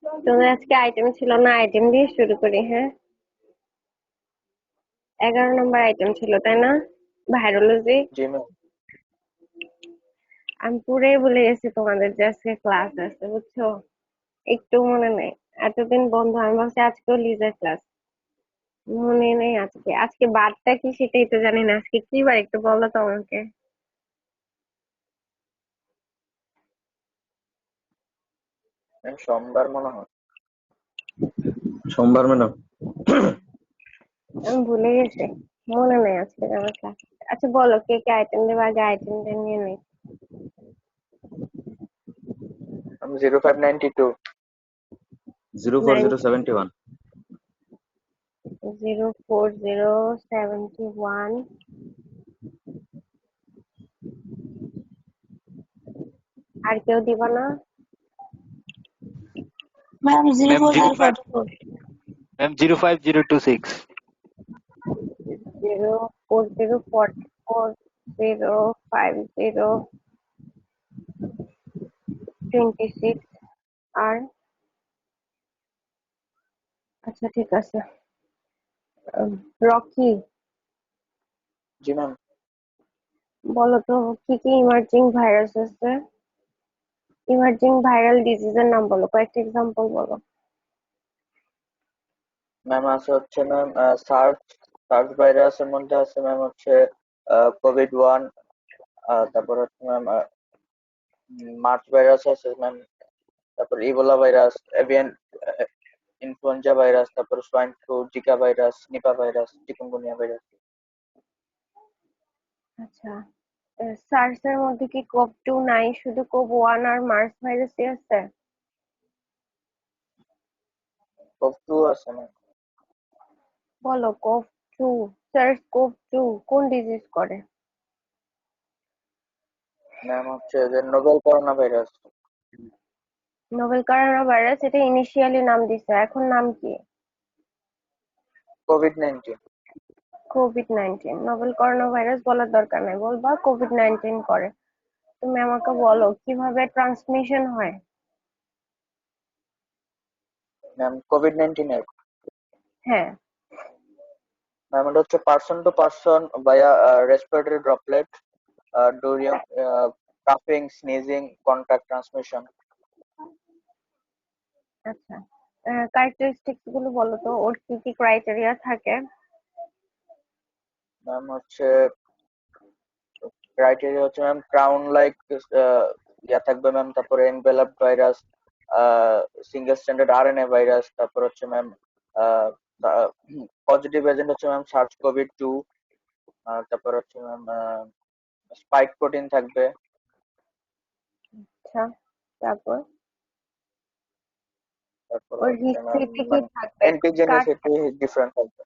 তোমাদের আজকে আইটেম ছিল না, আইটেম দিয়ে শুরু করি। হ্যাঁ, 11 নম্বর আইটেম ছিল তাই না? ভাইরোলজি। জি ম্যাম। আমি পুরাই ভুলে গেছি তোমাদের যে আজকে ক্লাস আছে, বুঝছো? একটু মনে নেই। এতদিন বন্ধ, আমি ভাবছি আজকেও লিজার ক্লাস। মনে নেই আজকে আজকে বারটা কি সেটাই তো জানি না। আজকে কি বার একটু বলো তো আমাকে। ম্যাম সোমবার মনে হয়। সোমবার ম্যাডাম। আমি ভুলে গেছি, মনে নেই আজকে আমার ক্লাস। আচ্ছা বলো, কে কে আইটেম দেবে? আগে আইটেমটা নিয়ে নেই। আমি 0592। 04071। 04071। আর কেউ দিবা না? Ma'am zero ma'am four zero zero five forty four ma'am 05026। 04044050226। আর আচ্ছা ঠিক আছে। রকি, জি ম্যাম। বলো তো কি কি ইমার্জিং ভাইরাস আছে? ইমার্জিং ভাইরাল ডিজিজের নাম বলো, কয়েকটা এক্সাম্পল বলো। ম্যাম আছে হচ্ছে ম্যাম সার্চ সার্চ ভাইরাসের মধ্যে আছে ম্যাম হচ্ছে কোভিড 1। তারপর হচ্ছে ম্যাম মার্চ ভাইরাস আছে ম্যাম। তারপর Ebola virus, avian influenza virus, তারপর swine flu, Zika virus, Nipah virus, chikungunya virus. আচ্ছা, সার্স এর মধ্যে কি কোভ 2 নাই, শুধু কোভ 1 আর মার্স ভাইরাসই আছে? কোভ 2 আছে ম্যাম। বলো কোভ 2, SARS-CoV-2 কোন ডিজিজ করে? ম্যাম হচ্ছে যে novel corona virus. Novel corona virus, এটা ইনিশিয়ালি নাম দিছে, এখন নাম কি? Covid 19। Covid 19। Novel corona virus বলার দরকার নাই, বলবা কোভিড 19 করে। তুমি আমাকে বলো কিভাবে ট্রান্সমিশন হয়। ম্যাম কোভিড 19 এর হ্যাঁ। ম্যাম এটা হচ্ছে person to person via respiratory droplet during coughing, sneezing, contact transmission. আচ্ছা, ক্যারেক্টারিস্টিক্স গুলো বলো তো, ওর কি কি ক্রাইটেরিয়া থাকে? ম্যাম হচ্ছে ক্রাইটেরিয়া হচ্ছে ম্যাম ক্রাউন লাইক ইয়া থাকবে ম্যাম। তারপরে envelope virus, single standard RNA virus. তারপর হচ্ছে ম্যাম পজিটিভ এজেন্ট হচ্ছে ম্যাম SARS-CoV-2। তারপর হচ্ছে ম্যাম স্পাইক প্রোটিন থাকবে। আচ্ছা, তারপর তারপর ওর হচ্ছে ম্যাম হিস্ট্রিতে কি মানে থাকবে? কার অ্যান্টিজেনিসিটি ডিফারেন্ট থাকবে।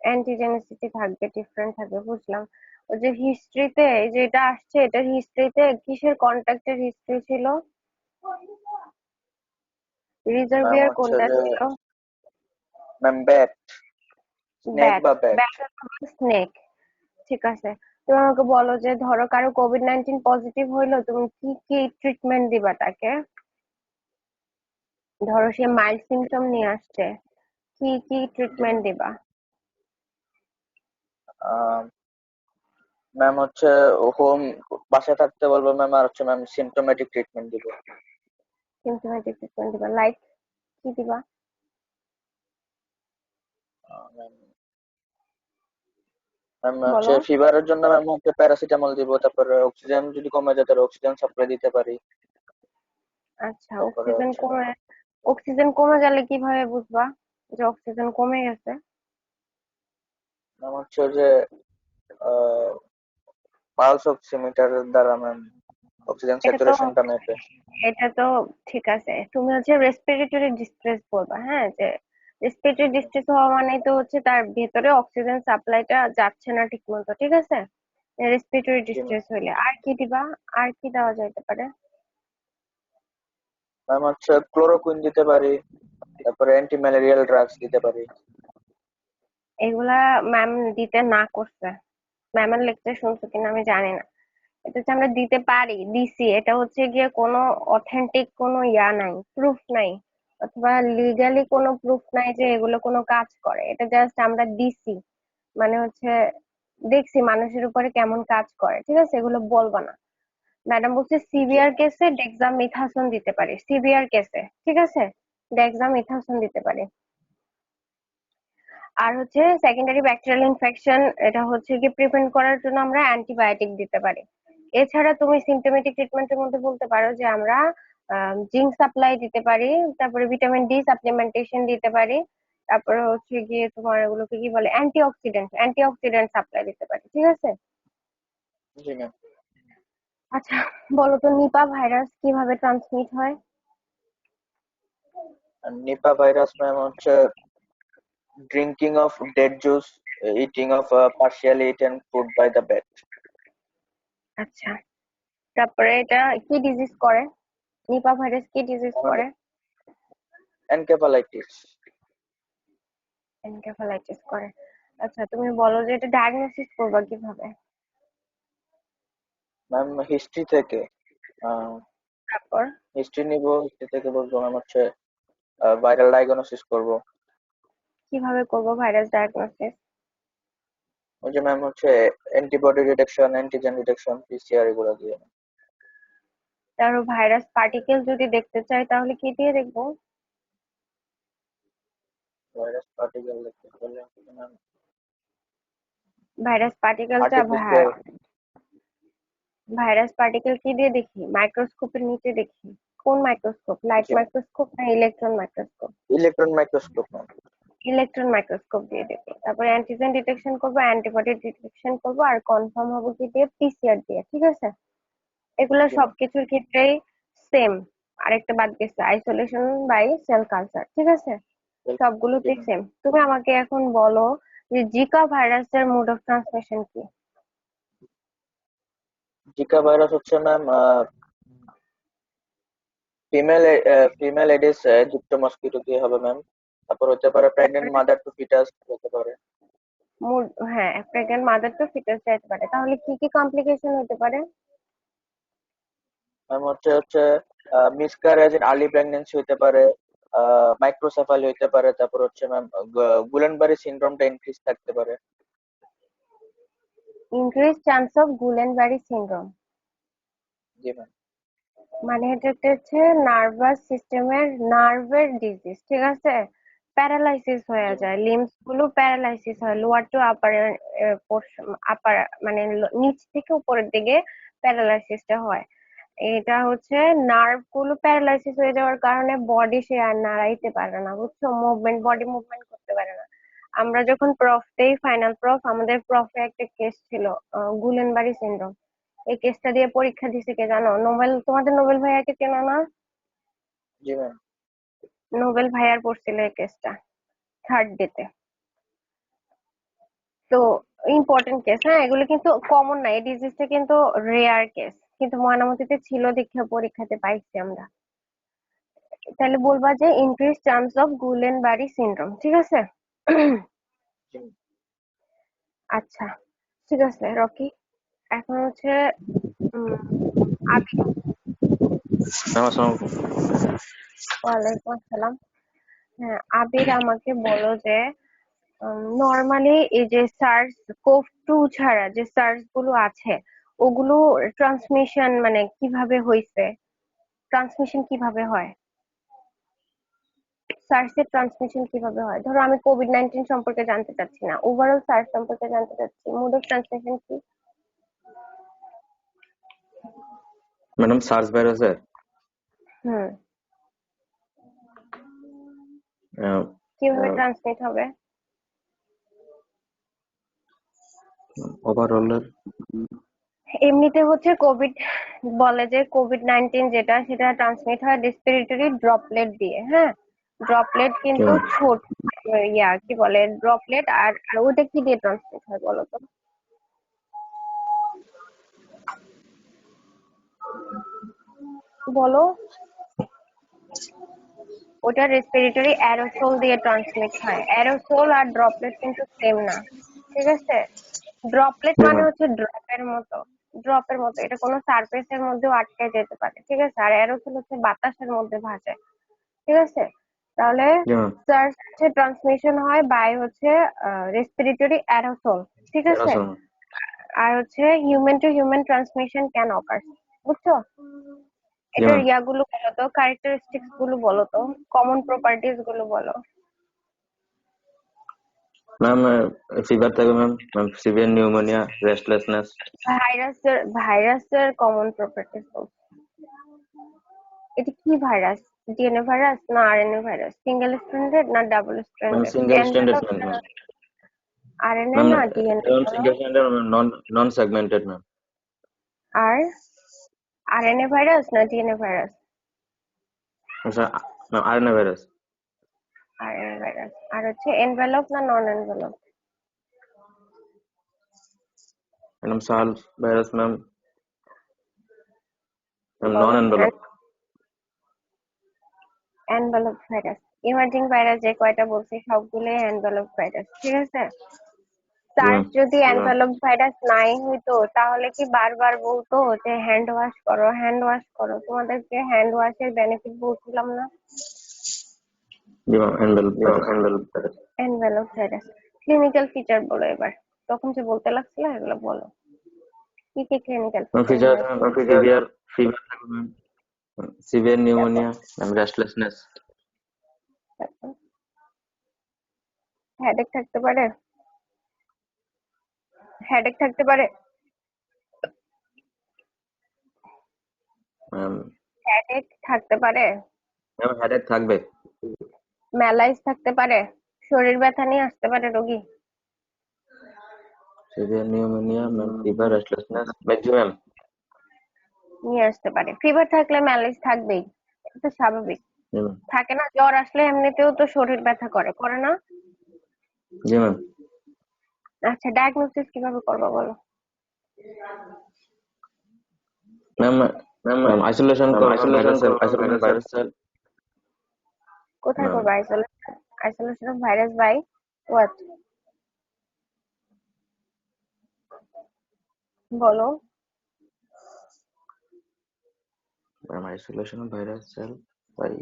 অ্যান্টিজেনিসিটি থাকবে, ডিফারেন্ট থাকবে, বুঝলাম। ওই যে হিস্ট্রিতে যেটা আসছে, এটার হিস্ট্রিতে কিসের কন্টাক্টের হিস্ট্রি ছিল? ম্যাম রিজার্ভিয়ার হচ্ছে কোনটা যে ছিল? Ma'am bat, snake bat. বা ব্যাট। ব্যাট অথবা স্নেক। ঠিক আছে। তুমি আমাকে বলো যে ধরো কারো কোভিড 19 পজিটিভ হইলো, তুমি কি কি ট্রিটমেন্ট দিবা তাকে? ধরো সে মাইল্ড সিমটম নিয়ে আসছে, কি কি জি ট্রিটমেন্ট ম্যাম। দিবা? ম্যাম হচ্ছে হোম বাসায় থাকতে বলবো ম্যাম। আর হচ্ছে ম্যাম সিমটোমেটিক ট্রিটমেন্ট দিব। সিমটোমেটিক ট্রিটমেন্ট দিবা, লাইক কি দিবা? ম্যাম ম্যাম হচ্ছে বলো। ফিভারের জন্য ম্যাম হচ্ছে প্যারাসিটামল দিব। তারপরে অক্সিজেন যদি কমে যায় তাহলে অক্সিজেন সাপ্লাই দিতে পারি। আচ্ছা, তারপরে অক্সিজেন হচ্ছে ম্যাম কমে, অক্সিজেন কমে গেলে কিভাবে বুঝবা যে অক্সিজেন কমে গেছে? ম্যাম হচ্ছে যে পালস অক্সিমিটার দ্বারা ম্যাম অক্সিজেন এটা তো স্যাচুরেশনটা মেপে। এটা তো ঠিক আছে, তুমি হচ্ছে রেসপিরেটরি ডিস্ট্রেস বলবা। হ্যাঁ, যে রেসপিরেটরি ডিস্ট্রেস হওয়া মানে তো হচ্ছে তার ভেতরে অক্সিজেন সাপ্লাইটা যাচ্ছে না ঠিক মতো, ঠিক আছে? রেসপিরেটরি জি ম্যাম। ডিস্ট্রেস হইলে আর কি দিবা? আর কি দেওয়া যাইতে পারে? ম্যাম হচ্ছে ক্লোরোকুইন দিতে পারি। তারপরে অ্যান্টি ম্যালেরিয়াল ড্রাগস দিতে পারি। এগুলা ম্যাম দিতে না করছে। ম্যামের লেকচার শুনছো কিনা আমি জানি না। এটা হচ্ছে আমরা দিতে পারি, দিছি, এটা হচ্ছে গিয়ে কোনো অথেন্টিক কোনো ইয়া নাই, প্রুফ নাই। অথবা লিগালি কোনো প্রুফ নাই যে এগুলো কোনো কাজ করে, এটা জাস্ট আমরা দিছি, মানে হচ্ছে দেখছি মানুষের উপরে কেমন কাজ করে, ঠিক আছে, এগুলো বলবো না। ম্যাডাম বলছে জি সিভিআর কেসে ডেক্সামিথাসোন দিতে পারি, সিভিআর কেসে, ঠিক আছে, ডেক্সামিথাসোন দিতে পারি। আর হচ্ছে সেকেন্ডারি ব্যাকটেরিয়াল ইনফেকশন, এটা হচ্ছে কি প্রিভেন্ট করার জন্য আমরা অ্যান্টিবায়োটিক দিতে পারি। এছাড়া তুমি সিমটোমেটিক ট্রিটমেন্টের মধ্যে বলতে পারো যে আমরা জিঙ্ক সাপ্লাই দিতে পারি, তারপরে ভিটামিন ডি সাপ্লিমেন্টেশন দিতে পারি, তারপরে হচ্ছে গিয়ে তোমার ওগুলোকে কি বলে, অ্যান্টিঅক্সিডেন্ট সাপ্লাই দিতে পারি, ঠিক আছে। জি ম্যাম। আচ্ছা, বলো তো নিপা ভাইরাস কিভাবে ট্রান্সমিট হয়? নিপা ভাইরাস ম্যাম হচ্ছে drinking of date juice, eating of partially eaten food by the bat. আচ্ছা, তারপরে এটা কি ডিজিজ করে? নিপা ভাইরাস কি ডিজিজ করে? এনকেফালাইটিস। এনকেফালাইটিস করে। আচ্ছা, তুমি বলো যে এটা ডায়াগনোসিস করবা কিভাবে? ম্যাম হিস্ট্রি থেকে, তারপর হিস্ট্রি নিব, হিস্ট্রি থেকে বলবো ম্যাম হচ্ছে ভাইরাল ডায়াগনোসিস করব। কিভাবে করবো ভাইরাস ডায়াগনোসিস? ওই যে ম্যাম হচ্ছে antibody detection, antigen detection, PCR এগুলো দিয়ে। তার ভাইরাস পার্টিকেল যদি দেখতে চাই তাহলে কি দিয়ে দেখবো? ভাইরাস পার্টিকেল দেখতে হলে ম্যাম ভাইরাস পার্টিকেলটা আর্টিফিশিয়াল। ভাইরাস পার্টিকেল কি দিয়ে দেখি? মাইক্রোস্কোপের নিচে দেখি। কোন মাইক্রোস্কোপ? লাইট জি মাইক্রোস্কোপ না electron microscope? Electron microscope ma'am. Electron microscope দিয়ে দেখবো। তারপরে অ্যান্টিজেন ডিটেকশন করবো, অ্যান্টিবডি ডিটেকশন করবো, আর কনফার্ম হবো কি দিয়ে? পিসিআর দিয়ে, ঠিক আছে। এগুলো জি ম্যাম। সবকিছুর ক্ষেত্রেই সেম। আরেকটা বাদ গেছে, আইসোলেশন বাই সেল কালচার, ঠিক আছে। জি সবগুলোতেই ম্যাম। সেম। তুমি আমাকে এখন বলো যে জিকা ভাইরাসের মোড অফ ট্রান্সমিশন কি? জিকা ভাইরাস হচ্ছে ম্যাম ফিমেল ফিমেল এডিস যুক্ত মস্কিটো দিয়ে হবে ম্যাম। তারপর হতে পারে প্রেগনেন্ট তারপরে মাদার টু ফিটাস হতে পারে। মোড, হ্যাঁ, প্রেগন্যান্ট মাদার টু ফিটাস যাইতে পারে। তাহলে কি কি কমপ্লিকেশন হতে পারে? ম্যাম হচ্ছে হচ্ছে মিসক্যারেজ ইন আর্লি প্রেগন্যান্সি হতে পারে, মাইক্রোসেফালি হতে পারে, তারপর হচ্ছে ম্যাম গুলেনবারি সিনড্রোমটা ইনক্রিজ থাকতে পারে। Increase chance of Guillain Barre syndrome, জি ম্যাম। মানে এটা একটা হচ্ছে নার্ভাস সিস্টেমের নার্ভের ডিজিজ, ঠিক আছে। প্যারালাইসিস হয়ে জি ম্যাম। যায়, লিম্বস গুলো প্যারালাইসিস হয়, লোয়ার টু আপার আপার, মানে নিচ থেকে উপরের দিকে প্যারালাইসিসটা হয়। এটা হচ্ছে নার্ভ গুলো প্যারালাইসিস হয়ে যাওয়ার কারণে বডি সে আর নাড়াইতে পারে না, বুঝছো, বডি মুভমেন্ট করতে পারে না। আমরা যখন প্রফ দেই, ফাইনাল প্রফ, আমাদের প্রফে একটা কেস ছিল গুলেনবারি সিনড্রোম। এই কেসটা দিয়ে পরীক্ষা দিছে কে জানো? নোবেল, তোমাদের নোবেল ভাইয়াকে চেনো না? জি ম্যাম। নোবেল ভাইয়ার পড়ছিল এই কেসটা থার্ড ডেতে। তো ইম্পর্টেন্ট কেস, হ্যাঁ, এগুলো কিন্তু কমন না, এই ডিজিজটা কিন্তু রেয়ার কেস, কিন্তু ময়নামতীতে ছিল দেখে পরীক্ষাতে পাইছি আমরা। তাহলে বলবা যে increase chance of Guillain Barre syndrome, ঠিক আছে। জি ম্যাম। আচ্ছা, ঠিক আছে রকি। এখন হচ্ছে উম আবির। ম্যাম আসসালামু আলাইকুম। ওয়ালাইকুম আসসালাম। হ্যাঁ, আবির আমাকে বলো যে নর্মালি এই যে সার্স কোভ টু ছাড়া যে সার্স গুলো আছে, ওগুলো ট্রান্সমিশন মানে কিভাবে হইছে, ট্রান্সমিশন কিভাবে হয়, সার্সের ট্রান্সমিশন কিভাবে হয়? ধরো আমি কোভিড-19 সম্পর্কে জানতে চাচ্ছি না, ওভারঅল সার্স সম্পর্কে জানতে চাচ্ছি, মোড অফ ট্রান্সমিশন কি? ম্যাডাম সার্স ভাইরাসের হুম, আহ, কিভাবে ট্রান্সমিট হবে? ওভারঅলের এমনিতে হচ্ছে কোভিড, বলে যে কোভিড-19 যেটা, সেটা ট্রান্সমিট হয় রেসপিরেটরি ড্রপলেট দিয়ে, হ্যাঁ। ড্রপলেট কিন্তু ছোট, কি বলে, ড্রপলেট। আর আর ওটা কি দিয়ে ট্রান্সমিট হয় বলো তো? বলো। ওটা রেসপিরেটরি অ্যারোসোল দিয়ে ট্রান্সমিট হয়। অ্যারোসোল আর ড্রপলেট কিন্তু সেম না, ঠিক আছে। ড্রপলেট জি মানে ম্যাম। হচ্ছে ড্রপের মতো, ড্রপের মতো, এটা কোনো সারফেসের মধ্যেও আটকে যেতে পারে, ঠিক আছে। আর অ্যারোসোল হচ্ছে বাতাসের মধ্যে ভাসে, ঠিক আছে। তাহলে জি ম্যাম। SARS হচ্ছে ট্রান্সমিশন হয় বাই হচ্ছে রেসপিরেটরি অ্যারোসল, ঠিক আছে? প্যারাসল। আর হচ্ছে human to human transmission can occur, বুঝছো? জি এটার ম্যাম। ইয়াগুলো বলো তো, ক্যারেক্টারিস্টিক্স গুলো বলো তো, কমন প্রপার্টিজ গুলো বলো। ম্যাম ফিভার থাকবে ম্যাম, সিভিয়ার নিউমোনিয়া, রেস্টলেসনেস। ভাইরাসের কমন প্রপার্টিজ বলো। এটা কি ভাইরাস? ডিএনএ ভাইরাস না আরএনএ ভাইরাস? সিঙ্গেল স্ট্র্যান্ডেড না double ma'am stranded? Single standard envelope ma'am. RNA ma'am না ডিএনএ বলো। Single standard ma'am, non segmented ma'am. আর আরএনএ ভাইরাস না ডিএনএ ভাইরাস? আচ্ছা ma'am RNA virus. RNA virus. আর হচ্ছে envelope না non envelope? Ma'am SARS virus ma'am, non বলো। Envelope. Envelope virus. Emerging virus যে কয়টা বলছি সবগুলোই এনভেলপ ভাইরাস, ঠিক আছে? সার্স যদি এনভেলপ ভাইরাস নাই হইতো তাহলে কি বারবার বলতো যে হ্যান্ড ওয়াশ করো, হ্যান্ড ওয়াশ করো? তোমাদেরকে হ্যান্ড ওয়াশের বেনিফিট বলছিলাম না? জি ma'am envelope virus. Envelope virus. Clinical feature বলো এবার। তখন যে বলতে লাগছিল এগুলো বলো। কি কি ক্লিনিক্যাল ম্যাম ফিচার ফিচার নিয়ে আসবে? সিভিয়ার ফিভার থাকবে ma'am, severe pneumonia, restlessness. Headache থাকতে পারে? হেডেক থাকতে পারে? ম্যাম হেডেক থাকতে পারে? হেডেক থাকবে। ম্যালাইস থাকতে পারে? শরীর ব্যথা নিয়ে আসতে পারে রোগী? Severe pneumonia ma'am, fever, restlessness maximum. নিয়ে আসতে পারে। ফিভার থাকলে ম্যালাইস থাকবেই, এটা স্বাভাবিক। জি ম্যাম। থাকে না, জ্বর আসলে এমনিতেও তো শরীর ব্যথা করে, করে না? জি ম্যাম। আচ্ছা, ডায়াগনোসিস কিভাবে করবো বলো। ম্যাম ম্যাম আইসোলেশন করবে ma'am, virus cell, isolation virus cell. কোথায় ম্যাম করবো isolation? Isolation of virus by what? বলো। Isolation virus cell by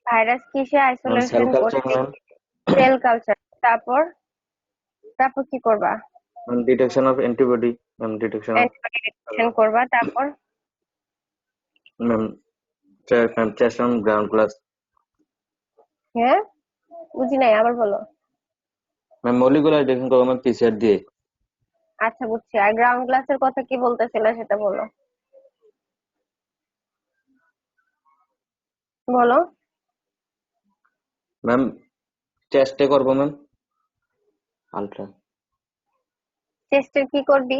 virus কিসে ম্যাম সেল আইসোলেশন কালচার করবে? ম্যাম। Cell culture. তারপর? তারপর কি করবা? Ma'am detection of antibody, ma'am detection of antibody detection করবা। তারপর? Ma'am chest on ground glass. হ্যাঁ, বুঝি নাই, আবার বলো। ম্যাম মলিকুলার ডিটেকশন করবো ম্যাম পিসিআর দিয়ে। আচ্ছা, বুঝছি। আর গ্রাউন্ড গ্লাসের কথা কি বলতেছিলে সেটা বলো। বলো। ম্যাম চেস্টে করবো ম্যাম আলট্রা। চেস্টের কি করবি?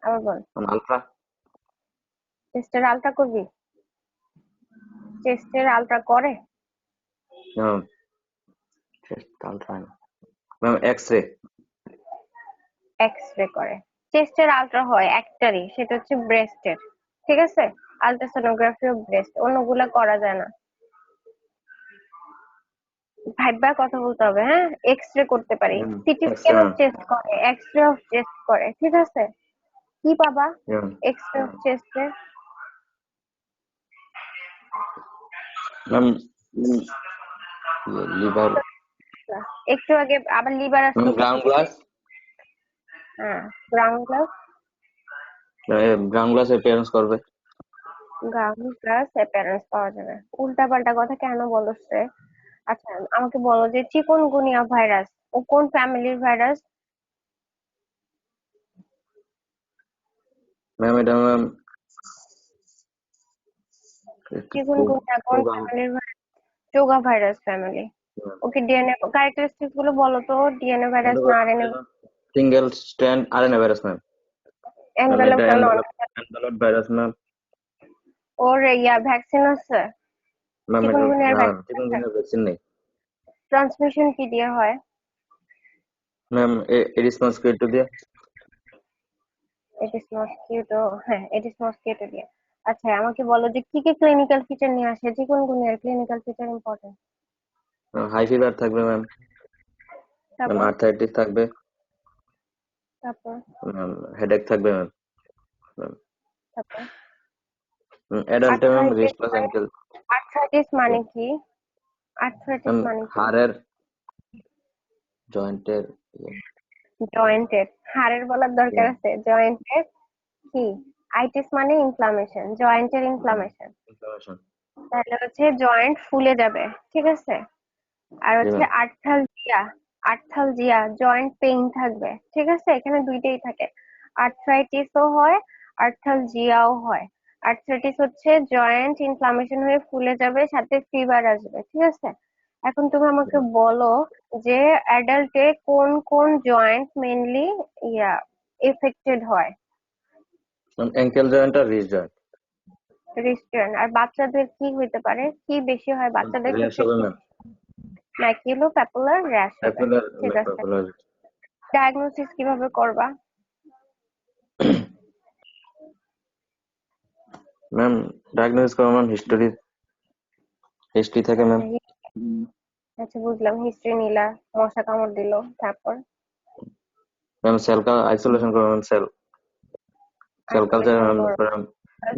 আবার বল। Ma'am ultra. চেস্টের আলট্রা করবি? চেস্টের আলট্রা করে? Ma'am chest ultra ma'am X ray. X ray করে। চেস্টের আলট্রা হয় একটারই, সেটা হচ্ছে ব্রেস্টের, ঠিক আছে? আলট্রাসোনোগ্রাফি অফ ব্রেস্ট, অন্যগুলা করা যায় না। ভাইবা কথা বলতে হবে, হ্যাঁ? এক্স রে করতে পারি, city X ray scan of ma'am. Chest করে, এক্স রে অফ চেস্ট করে, ঠিক আছে? কি পাবা X ray of চেস্টে? Ma'am liver. একটু আগে আবার লিভার ম্যাম আসলো গ্রাউন্ড কোথেকে? গ্লাস। হ্যাঁ, ground glass. Ground glass appearance করবে। গ্রাউন্ড গ্লাস অ্যাপিয়ারেন্স পাওয়া যাবে? উল্টা পাল্টা কথা কেন বলো রে? আচ্ছা, আমাকে বলো যে চিকুনগুনিয়া ভাইরাস ও কোন ফ্যামিলির ভাইরাস? ম্যাম এটা ম্যাম চিকুনগুনিয়া কোন ফ্যামিলির virus? Toga virus family. Okay, DNA characteristics গুলো বলো তো, ডিএনএ ভাইরাস না RNA? Single strand RNA virus ma'am. Ma'am envelope এটা না নন? Envelope virus ma'am. ওর ভ্যাকসিন আছে? ম্যাম এটা চিকুনগুনিয়ার না ভ্যাকসিন আছে? চিকুনগুনিয়া ভ্যাকসিন নেই। ট্রান্সমিশন কি দিয়ে হয়? ম্যাম এডিস মসকিটো দিয়ে। এডিস মসকিউটো, হ্যাঁ, এডিস মসকিউটো দিয়ে। আচ্ছা, আমাকে বলো যে কি কি ক্লিনিক্যাল ফিচার নিয়ে আসে চিকুনগুনিয়ার? Clinical feature important. High fever থাকবে ম্যাম, ম্যাম তারপর? আর্থাইটিস থাকবে, তারপর? ম্যাম হেডেক থাকবে ম্যাম। ম্যাম তারপর? অ্যাডাল্টে ম্যাম আর্থ্রাইটিস রিস্ট প্লাস মানে? অ্যাঙ্কেল। আর্থ্রাইটিস মানে কি? আর্থ্রাইটিস মানে কি? হাড়ের জয়েন্টের জয়েন্টের, হাড়ের বলার দরকার ইয়ে আছে? জয়েন্টের কি? আইটিস মানে ইনফ্লামেশন, জয়েন্টের ইনফ্লামেশন। ইনফ্লামেশন। তাহলে হচ্ছে জয়েন্ট ফুলে যাবে, ঠিক আছে। আর জি হচ্ছে ম্যাম। আর্থালজিয়া, আর্থালজিয়া জয়েন্ট পেইন থাকবে, ঠিক আছে। এখানে দুইটাই থাকে, আর্থ্রাইটিসও হয়, আর্থালজিয়াও হয়। আর্থ্রাইটিস হচ্ছে জয়েন্ট ইনফ্লামেশন হয়ে ফুলে যাবে, সাথে ফিভার আসবে, ঠিক আছে। এখন তুমি আমাকে বলো যে অ্যাডাল্টে কোন কোন জয়েন্ট মেইনলি ইয়া এফেক্টেড হয়? অ্যাঙ্কেল জয়েন্ট আর রিস্ট জয়েন্ট। রিস্ট। আর বাচ্চাদের কি হইতে পারে, কি বেশি হয় বাচ্চাদের র্যাশ ক্ষেত্রে? হবে কি ম্যাম। ম্যাকুলো প্যাপুলার র্যাশ হবে, অ্যাকুলার ঠিক আছে। অ্যাকুলার। ডায়াগনোসিস কিভাবে করবা? ম্যাম ডায়াগনোসিস করবো ম্যাম, হিস্ট্রি থেকে ম্যাম। আচ্ছা আচ্ছা বুঝলাম, হিস্ট্রি নিলা, মশা কামড় দিল, তারপর? ম্যাম সেল আইসোলেশন করবো ma'am, cell cell culture isolation ma'am, করবা,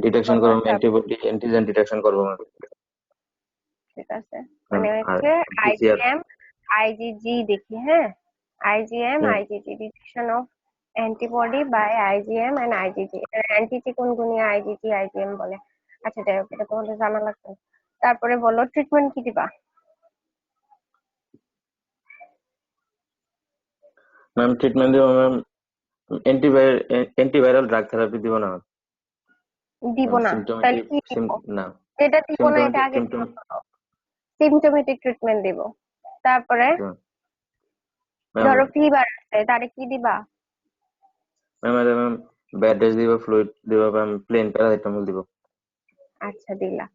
ডিটেকশন করবা, করবো ম্যাম, তারপর? অ্যান্টিবডি অ্যান্টিজেন ডিটেকশন করবো ম্যাম। ঠিক আছে, ম্যাম মানে আর হচ্ছে পিসিআর। আইজিএম, আইজিজি দেখি, হ্যাঁ। IgM IgG, detection of antibody by IgM and IgG. Anti chikungunya IgG IgM বলে। আচ্ছা যাই হোক, এটা তোমাদের জানা লাগবে। তারপরে বলো ট্রিটমেন্ট কি দিবা? ম্যাম ট্রিটমেন্ট দিব ম্যাম, অ্যান্টিভাইরাল ড্রাগ থেরাপি দিব না দিব ম্যাম। না? তাহলে সিমটোমেটিক কি দিব? না, যেটা দিব না এটা সিমটোমেটিক আগে সিমটোম। সিমটোমেটিক ট্রিটমেন্ট দিব। তারপরে ম্যাম ধরো ফিভার আছে, তারে কি দিবা? ম্যাম ব্যান্ডেজ দিব, ফ্লুইড দিব ম্যাম, প্লেন প্যারাসিটামল দিব। আচ্ছা দিলা।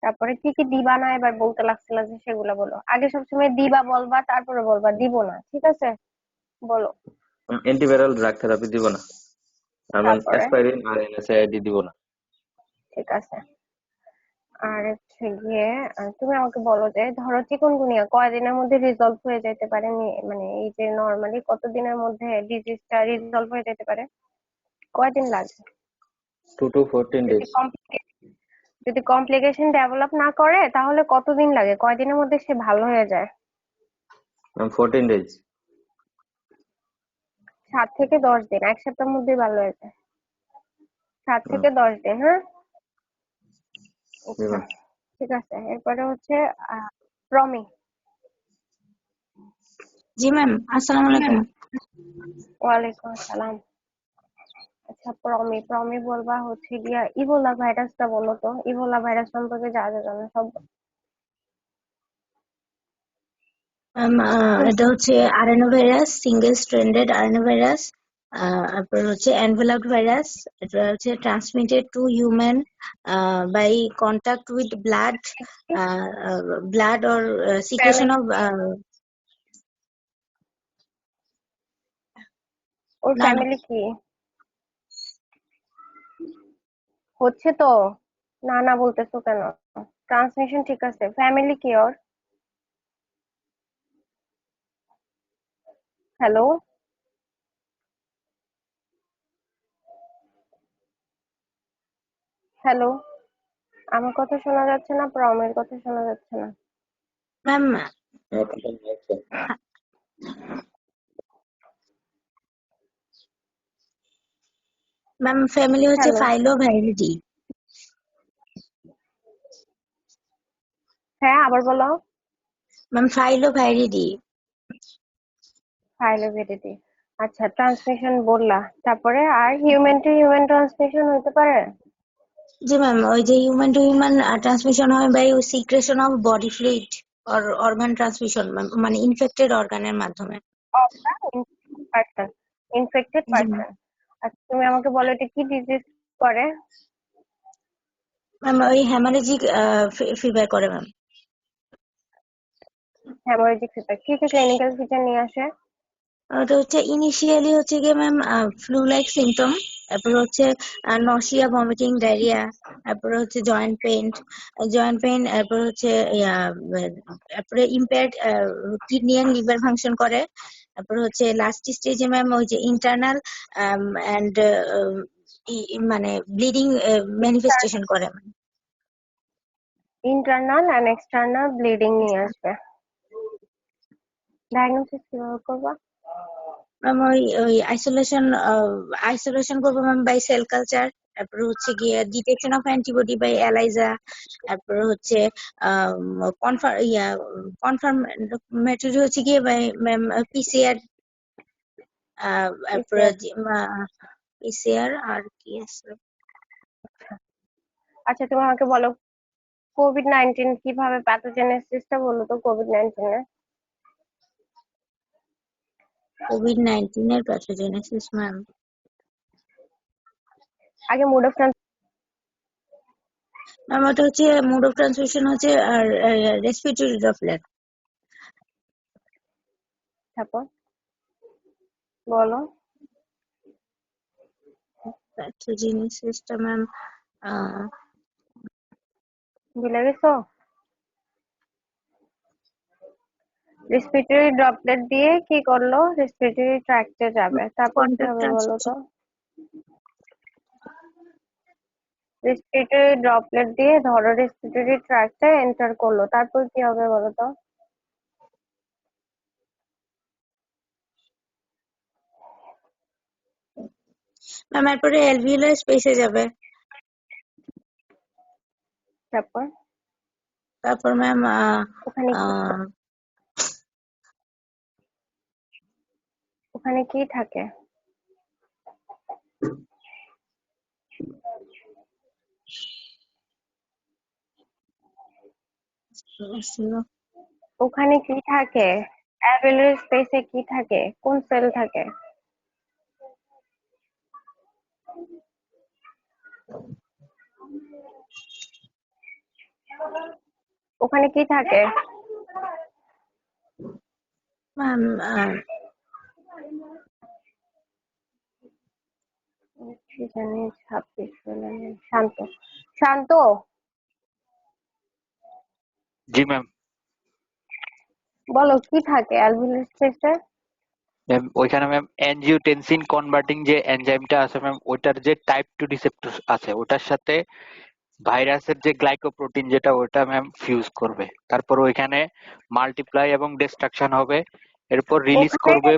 তারপরে কি কি দিবা না এবার বলতে লাগছিল যে সেগুলো বলো। আগে সবসময় দিবা বলবা, তারপরে বলবা দিব না, ঠিক আছে? বলো। অ্যান্টিভাইরাল ড্রাগ থেরাপি দিব না, আর ম্যাম তারপরে? অ্যাসপাইরিন আর এনএসআইডি দিব না। ঠিক আছে। আর হচ্ছে গিয়ে তুমি আমাকে বলো যে ধরো চিকুনগুনিয়া কয়দিনের মধ্যে রিজলভ হয়ে যেতে পারে? মানে এই যে নর্মালি কতদিনের মধ্যে ডিজিজটা রিজলভ হয়ে যেতে পারে? কয়দিন লাগে? 2 to 14 যদি days। যদি কমপ্লিকেশন ডেভেলপ না করে তাহলে কতদিন লাগে, কয়দিনের মধ্যে সে ভালো হয়ে যায়? Ma'am 14 days। 7 থেকে 10 দিন, 1 সপ্তাহের মধ্যেই ভালো হয়ে যায়। 7 থেকে 10 দিন, হ্যাঁ। জি আচ্ছা ম্যাম। ঠিক আছে। এরপরে হচ্ছে প্রমি। জি ম্যাম, আসসালামু আলাইকুম। ওয়ালাইকুম আসসালাম। আচ্ছা প্রমি, প্রমি বলবা হচ্ছে গিয়া ইবোলা ভাইরাসটা বলো তো, ইবোলা ভাইরাস সম্পর্কে যা যা জানো সব বলো। এটা হচ্ছে RNA virus, single stranded RNA virus. তারপর হচ্ছে এনভেলপড ভাইরাস। এটা হচ্ছে transmitted to human by contact with blood, blood or secretion of. ওর না না ফ্যামিলি কি হচ্ছে তো? না না বলতেছো কেন? ট্রান্সমিশন ঠিক আছে, ফ্যামিলি কি ওর? হ্যালো, হ্যালো, আমার কথা শোনা যাচ্ছে না, প্রমের কথা শোনা যাচ্ছে না। ম্যাম, ম্যাম ফ্যামিলি হচ্ছে হ্যালো, ফাইলোভাইরিডি। হ্যাঁ আবার বলো। Ma'am Filoviridae. ফাইলোভিডিটি। আচ্ছা ট্রান্সমিশন বললা, তারপরে আর হিউম্যান টু হিউম্যান ট্রান্সমিশন হতে পারে? জি ম্যাম, ওই যে হিউম্যান টু হিউম্যান ট্রান্সমিশন হয় by secretion of body fluid or organ transmission, মানে ইনফেক্টেড অর্গানের মাধ্যমে। অফ দা পার্সন, ইনফেক্টেড জি ম্যাম। পার্সন। আচ্ছা তুমি আমাকে বলো এটা কি ডিজিজ করে? ম্যাম ওই হ্যামারেজিক ফিভার করে ম্যাম। হ্যামোরেজিক ফিভার, কি কি ক্লিনিক্যাল ফিচার নিয়ে আসে? ওটা হচ্ছে ইনিশিয়ালি হচ্ছে গিয়ে ম্যাম ফ্লু লাইক সিমটম, তারপর হচ্ছে নসিয়া, ভমিটিং, ডায়রিয়া, তারপর হচ্ছে জয়েন্ট পেইন, তারপর হচ্ছে তারপরে impaired kidney and liver function করে। তারপর হচ্ছে লাস্ট স্টেজে ম্যাম ওই যে ইন্টারনাল এন্ড মানে ব্লিডিং ম্যানিফেস্টেশন করে। ইন্টারনাল এন্ড এক্সটার্নাল ব্লিডিং নিয়ে আসবে। ডায়াগনোসিস কিভাবে করবা? ম্যাম ওই ওই আইসোলেশন করবো ম্যাম বাই সেল কালচার, তারপরে হচ্ছে গিয়ে detection of antibody by ELISA, তারপরে হচ্ছে কনফার্মেটরি হচ্ছে গিয়ে বাই ম্যাম পিসিআর, তারপরে পিসিআর আর কি আছে। আচ্ছা তুমি আমাকে বলো কোভিড-19 কিভাবে প্যাথোজেনেসিসটা বলো তো কোভিড-19 এর। কোভিড-19 এর প্যাথোজেনেসিস ম্যাম, আগে মোড অফ ম্যাম ওটা হচ্ছে মোড অফ ট্রান্সমিশন হচ্ছে আর রেসপিরেটরি ড্রপলেট। তারপর বলো। প্যাথোজেনেসিসটা ম্যাম ভুলে গেছো? রেসপিরেটরি ড্রপলেট দিয়ে কি করলো, রেসপিরেটরি ট্র্যাক্টে যাবে, তারপর কি কন্টাক্ট হবে বলো তো? ট্রান্সমিশন। রেসপিরেটরি ড্রপলেট দিয়ে ধরো রেসপিরেটরি ট্র্যাক্টে এন্টার করলো, তারপর কি হবে বলো তো? ম্যাম এরপরে অ্যালভিওলার স্পেসে যাবে, তারপর তারপর ম্যাম ওখানে কি ওখানে কি থাকে? ওখানে কি থাকে? অ্যালভিওলার স্পেসে কি থাকে? কোন সেল থাকে? ওখানে কি থাকে? ম্যাম কি জানি 26 শান্ত শান্ত জি ম্যাম। বলো কি থাকে অ্যালভিওলার স্পেসে? ম্যাম ওইখানে ম্যাম অ্যানজিওটেনসিন কনভার্টিং যে এনজাইমটা আছে ম্যাম, ওইটার যে টাইপ 2 রিসেপ্টর আছে ওটার সাথে ভাইরাসের যে গ্লাইকোপ্রোটিন যেটা ওটা ম্যাম ফিউজ করবে, তারপর ওইখানে মাল্টিপ্লাই এবং ডিস্ট্রাকশন হবে, এরপর রিলিজ করবে।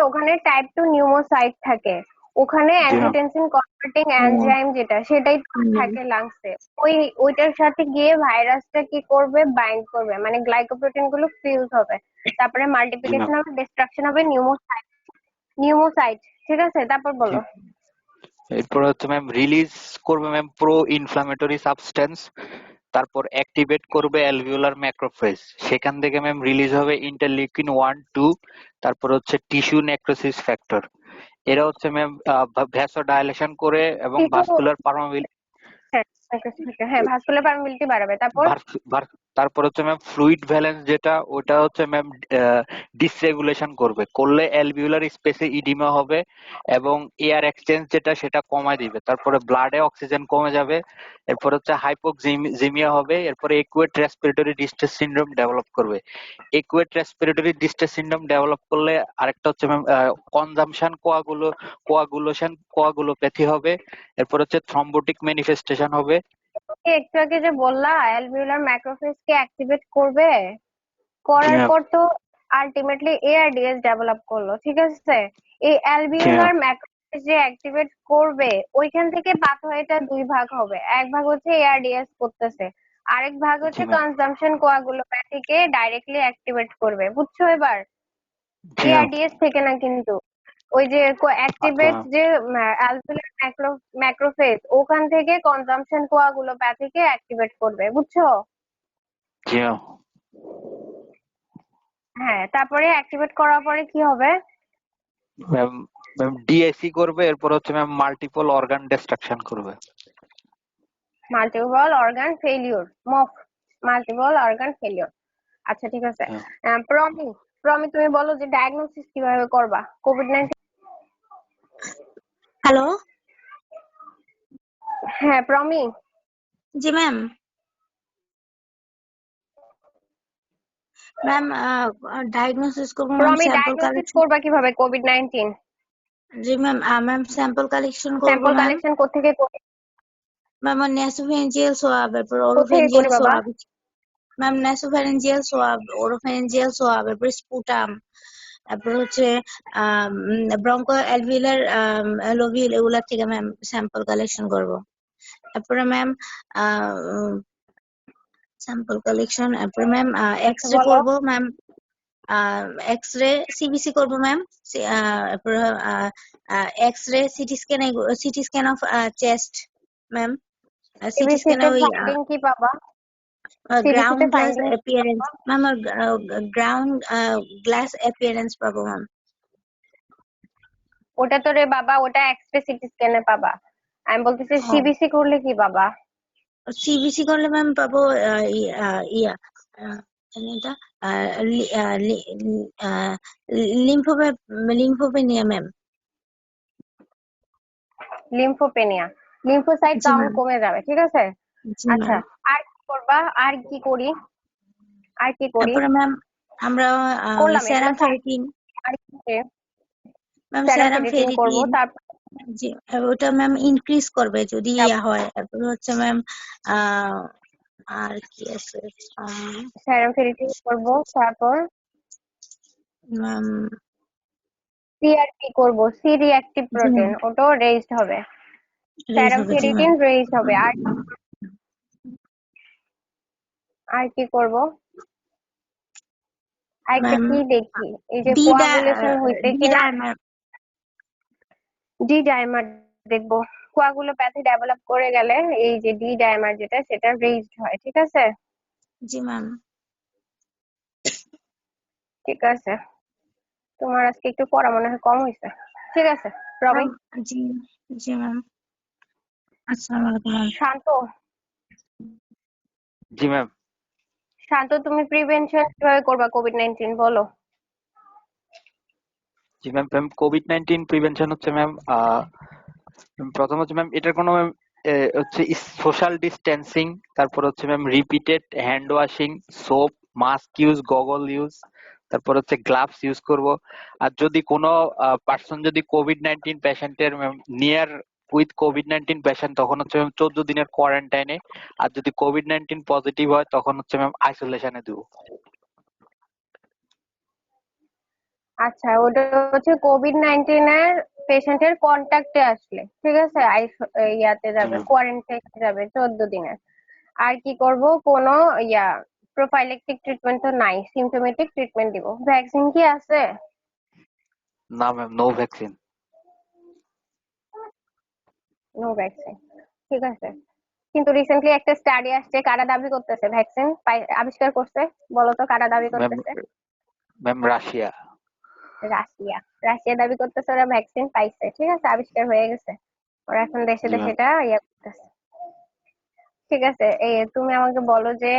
ওখানে টাইপ 2 নিউমোসাইট থাকে, ওখানে জি ম্যাম। অ্যানজিওটেনসিন কনভার্টিং এনজাইম যেটা সেটাই থাকে লাংসে। ওইটার সাথে গিয়ে ভাইরাসটা কি করবে, বাইন্ড করবে, মানে গ্লাইকোপ্রোটিন গুলো ফিউজ হবে, তারপরে জি ম্যাম। মাল্টিপ্লিকেশন হবে, ডিস্ট্রাকশন হবে, নিউমোসাইট। ঠিক আছে, তারপর বলো। এরপর হচ্ছে ম্যাম রিলিজ করবে ম্যাম প্রো ইনফ্লামেটরি সাবস্টেন্স, তারপর অ্যাক্টিভেট করবে অ্যালভিওলার ম্যাক্রোফেজ, সেখান থেকে ম্যাম রিলিজ হবে ইন্টারলিউকিন 1-2, তারপর হচ্ছে টিস্যু নেক্রোসিস ফ্যাক্টর। এরা হচ্ছে ম্যাম ভ্যাসোডাইলেশন করে এবং ভাস্কুলার পারমাবিলিটি, হ্যাঁ ভাস্কুলার পারমিবিলিটি বাড়াবে, তারপর তারপর হচ্ছে ম্যাম ফ্লুইড ভ্যালেন্স যেটা ওটা হচ্ছে ম্যাম ডিসরেগুলেশন করলে অ্যালভিওলার স্পেসে ইডিমা হবে এবং এয়ার এক্সচেঞ্জ যেটা সেটা কমায় দিবে, তারপরে ব্লাডে অক্সিজেন কমে যাবে, এরপর হচ্ছে হাইপোক্সিমিয়া হবে, এরপরে acute respiratory distress syndrome develop করবে। Acute respiratory distress syndrome develop করলে আরেকটা হচ্ছে ম্যাম কনজাম্পশন কোয়াগুলোপ্যাথি হবে, এরপর হচ্ছে থ্রম্বোটিক ম্যানিফেস্টেশন হবে। একটু আগে যে বললা অ্যালভিওলার ম্যাক্রোফেজ কে অ্যাক্টিভেট করবে, করার পর তো আলটিমেটলি এআরডিএস ডেভেলপ করলো, ঠিক আছে? এই অ্যালভিওলার ম্যাক্রোফেজ যে অ্যাক্টিভেট করবে ওইখান থেকে পাথওয়েটা দুই ভাগ হবে, এক ভাগ হচ্ছে এআরডিএস করতেছে, আরেক ভাগ হচ্ছে কনজাম্পশন কোয়াগুলোপ্যাথিকে ডাইরেক্টলি অ্যাক্টিভেট করবে, বুঝছো এবার? এআরডিএস থেকে না কিন্তু, ওই যে অ্যাক্টিভেট যে অ্যালভিওলার ম্যাক্রোফেজ ওখান থেকে কনজাম্পশন কোয়াগুলোপ্যাথিকে অ্যাক্টিভেট করবে, বুঝছো? হ্যাঁ, তারপরে অ্যাক্টিভেট করার পরে কি হবে? ম্যাম ডিএসি করবে, এরপর হচ্ছে ম্যাম মাল্টিপল অর্গান ডিস্ট্রাকশন করবে। Multiple organ failure, multiple organ failure. আচ্ছা ঠিক আছে। প্রমি প্রমি তুমি বলো যে ডায়াগনোসিস কিভাবে করবা কোভিড-19? হ্যালো। হ্যাঁ প্রমি। জি ম্যাম। ম্যাম ডায়াগনোসিস করবো ma'am, Promi sample diagnosis collection. করবা কিভাবে কোভিড-19? জি ম্যাম, ম্যাম স্যাম্পল কালেকশন করবো স্যাম্পল ম্যাম। কালেকশন কোত্থেকে করবে? ম্যাম ন্যাসোফ্যারেঞ্জিয়াল সোয়াব, এরপর কোথায় করে ওরোফ্যারেঞ্জিয়াল বাবা? সোয়াব। ম্যাম ন্যাসোফ্যারেঞ্জিয়াল সোয়াব, ওরোফ্যারেঞ্জিয়াল সোয়াব, এরপর স্পুটাম, তারপর হচ্ছে ব্রঙ্কো অ্যালভিউলার লোবিউল, এগুলা থেকে ম্যাম স্যাম্পল কালেকশন করব। তারপরে ম্যাম স্যাম্পল কালেকশন, তারপরে ম্যাম আচ্ছা এক্স-রে বলো। করব ম্যাম, এক্স-রে সিবিসি করব ম্যাম, তারপর X ray CT scan of chest ma'am, CT CBC স্ক্যানে তে ওই ফাইন্ডিং কি পাবা? সিবিসি গ্রাউন্ড তে গ্লাস ফাইন্ডিং কি অ্যাপিয়ারেন্স পাবা? ম্যাম, গ্রাউন্ড গ্লাস অ্যাপিয়ারেন্স পাবো ম্যাম। ওটা তো রে বাবা, ওটা এক্সরে সিটি স্ক্যানে পাবা। আমি বলতেছি ও, সিবিসি করলে কি বাবা? সিবিসি করলে ম্যাম পাবো ইয়া এটা লিম্ফোপেনিয়া ম্যাম। লিম্ফোপেনিয়া, লিম্ফোসাইট জি কাউন্ট ম্যাম। কমে যাবে, ঠিক আছে। জি আচ্ছা, ম্যাম। আর কি করবা? আর কি করি? আর কি করি? তারপরে ম্যাম আমরা করলাম এগুলো সেরাম থাক। ফেরিটিন আর কি করে? ম্যাম, সেরাম সেরাম ফেরিটিন করবো, ফেরিটিন তারপর জি, ওটা ম্যাম ইনক্রিজ করবে যদি ইয়া হয়। তারপরে হচ্ছে ম্যাম আর কি আছে সেরাম ফেরিটিন করবো, তারপর ম্যাম, সিআরপি করবো, সি রিঅ্যাক্টিভ জি ম্যাম, প্রোটিন, ওটাও রেজড হবে। রেজ সেরাম হবে, জি ম্যাম। ফেরিটিন রেজড হবে। আর আর কি করব? আরেকটা ম্যাম কি দেখি, এই যে ডি কোয়াগুলেশন হইছে ডি কিনা, ডাইমার, ডি ডাইমার দেখবো। কোয়াগুলোপ্যাথি ডেভেলপ করে গেলে এই যে ডি ডাইমার যেটা, সেটা রেজড হয়, ঠিক আছে। জি ম্যাম। ঠিক আছে, তোমার আজকে একটু পড়া মনে হয় কম হয়েছে। ঠিক আছে রবি। ম্যাম জি, জি ম্যাম। আসসালামু আলাইকুম ম্যাম। শান্ত, জি ম্যাম। শান্ত তুমি প্রিভেনশন কিভাবে করবা কোভিড-19 বলো। জি ম্যাম, ম্যাম কোভিড-19 প্রিভেনশন হচ্ছে ম্যাম প্রথম হচ্ছে ম্যাম এটার কোনো ম্যাম হচ্ছে সোশ্যাল ডিস্টেন্সিং, তারপর হচ্ছে ma'am repeated hand washing, soap, mask use, goggle use, তারপর হচ্ছে গ্লাভস ইউজ করব। আর যদি কোনো পার্সন যদি কোভিড-19 পেশেন্টের ma'am near with COVID-19 patient, তখন হচ্ছে ম্যাম 14 দিনের কোয়ারেন্টাইনে। আর যদি কোভিড-19 পজিটিভ হয় তখন হচ্ছে ম্যাম আইসোলেশনে দেবো। আচ্ছা, ওটা হচ্ছে কোভিড-19 এর পেশেন্টের কন্টাক্টে আসলে, ঠিক আছে, ইয়াতে জি যাবে, ম্যাম। কোয়ারেন্টাইনে যাবে 14 দিনের। আর কি করব? কোনো ইয়া প্রোফাইলেকটিক ট্রিটমেন্ট তো নাই, সিম্পটোমেটিক ট্রিটমেন্ট দিব। ভ্যাকসিন কি আছে? না ma'am, no vaccine. No vaccine, ঠিক আছে। কিন্তু রিসেন্টলি একটা স্টাডি আসছে, কারা দাবি করতেছে ভ্যাকসিন আবিষ্কার করছে? বলো তো কারা দাবি ম্যাম, করতেছে? Ma'am Russia. রাশিয়া। রাশিয়া দাবি করতেছে ওরা ভ্যাকসিন পাইছে, ঠিক আছে, আবিষ্কার হয়ে গেছে। ওরা এখন দেশে জি দেশে ম্যাম। এটা ইয়ে করতেছে। ঠিক আছে, এই তুমি আমাকে বলো যে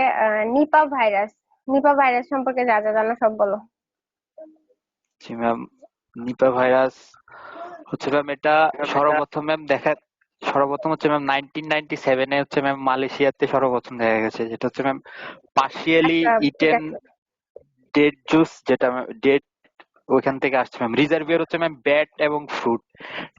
নিপা ভাইরাস, নিপা ভাইরাস সম্পর্কে যা যা জানো সব বলো। জি ম্যাম, নিপা ভাইরাস হচ্ছে ম্যাম এটা সর্বপ্রথম ম্যাম সর্বপ্রথম হচ্ছে ম্যাম 1997 হচ্ছে ম্যাম মালয়েশিয়াতে সর্বপ্রথম দেখা গেছে, যেটা হচ্ছে ম্যাম পার্শিয়ালি আচ্ছা, ঠিক ইটেন আছে। ডেড জুস, যেটা ডেড ওইখান থেকে আসছে ম্যাম। রিজার্ভিয়ার হচ্ছে ম্যাম ব্যাট এবং ফ্রুট।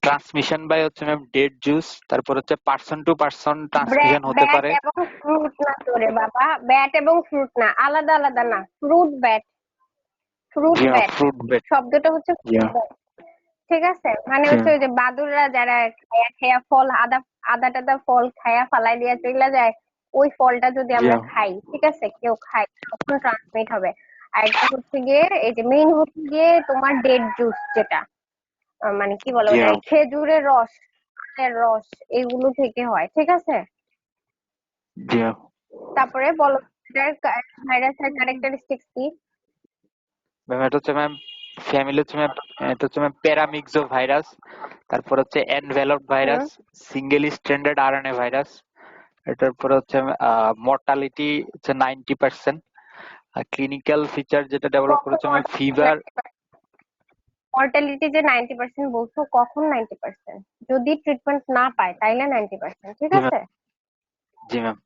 ট্রান্সমিশন বাই হচ্ছে ম্যাম ডেড জুস। তারপর হচ্ছে পার্সন টু পার্সন ট্রান্সমিশন হতে ব্যাট পারে। এবং ফ্রুট না তো রে বাবা, ব্যাট এবং ফ্রুট না, আলাদা আলাদা না, ফ্রুট ব্যাট, ফ্রুট জি ম্যাম, ব্যাট ফ্রুট ব্যাট। শব্দটা হচ্ছে জি fruit ম্যাম। bat। ঠিক আছে, মানে জি হচ্ছে ম্যাম। ওই যে বাদুড়রা যারা খায়া খায়া ফল, আদা আদা টাদা ফল খায়া ফালাই দিয়া চলে যায়, ওই ফলটা যদি জি আমরা ম্যাম। খাই, ঠিক আছে, কেউ খাই, তখন ট্রান্সমিট হবে। আর একটা হচ্ছে গিয়ে এই যে মেইন হচ্ছে গিয়ে তোমার ডেড জুস, যেটা মানে কি বলে জি ওটা, ম্যাম। খেজুরের রস, আমের রস, এগুলো থেকে হয়, ঠিক আছে। জি ম্যাম। তারপরে বলো ভাইরাসের ক্যারেক্টারিস্টিক্স কি? ম্যাম এটা হচ্ছে ম্যাম ফ্যামিলি হচ্ছে ম্যাম, এটা হচ্ছে ম্যাম প্যারামিক্সো ভাইরাস। তারপর হচ্ছে envelope hmm. Virus, single standard RNA virus. এটার পরে হচ্ছে মর্টালিটি হচ্ছে 90%। আর ক্লিনিক্যাল ফিচার যেটা ডেভেলপ কখন করেছে ম্যাম ফিভার। মর্টালিটি যে 90% বলছো, কখন 90%? যদি ট্রিটমেন্ট না পায় তাইলে 90%, ঠিক জি ম্যাম। আছে। জি ম্যাম।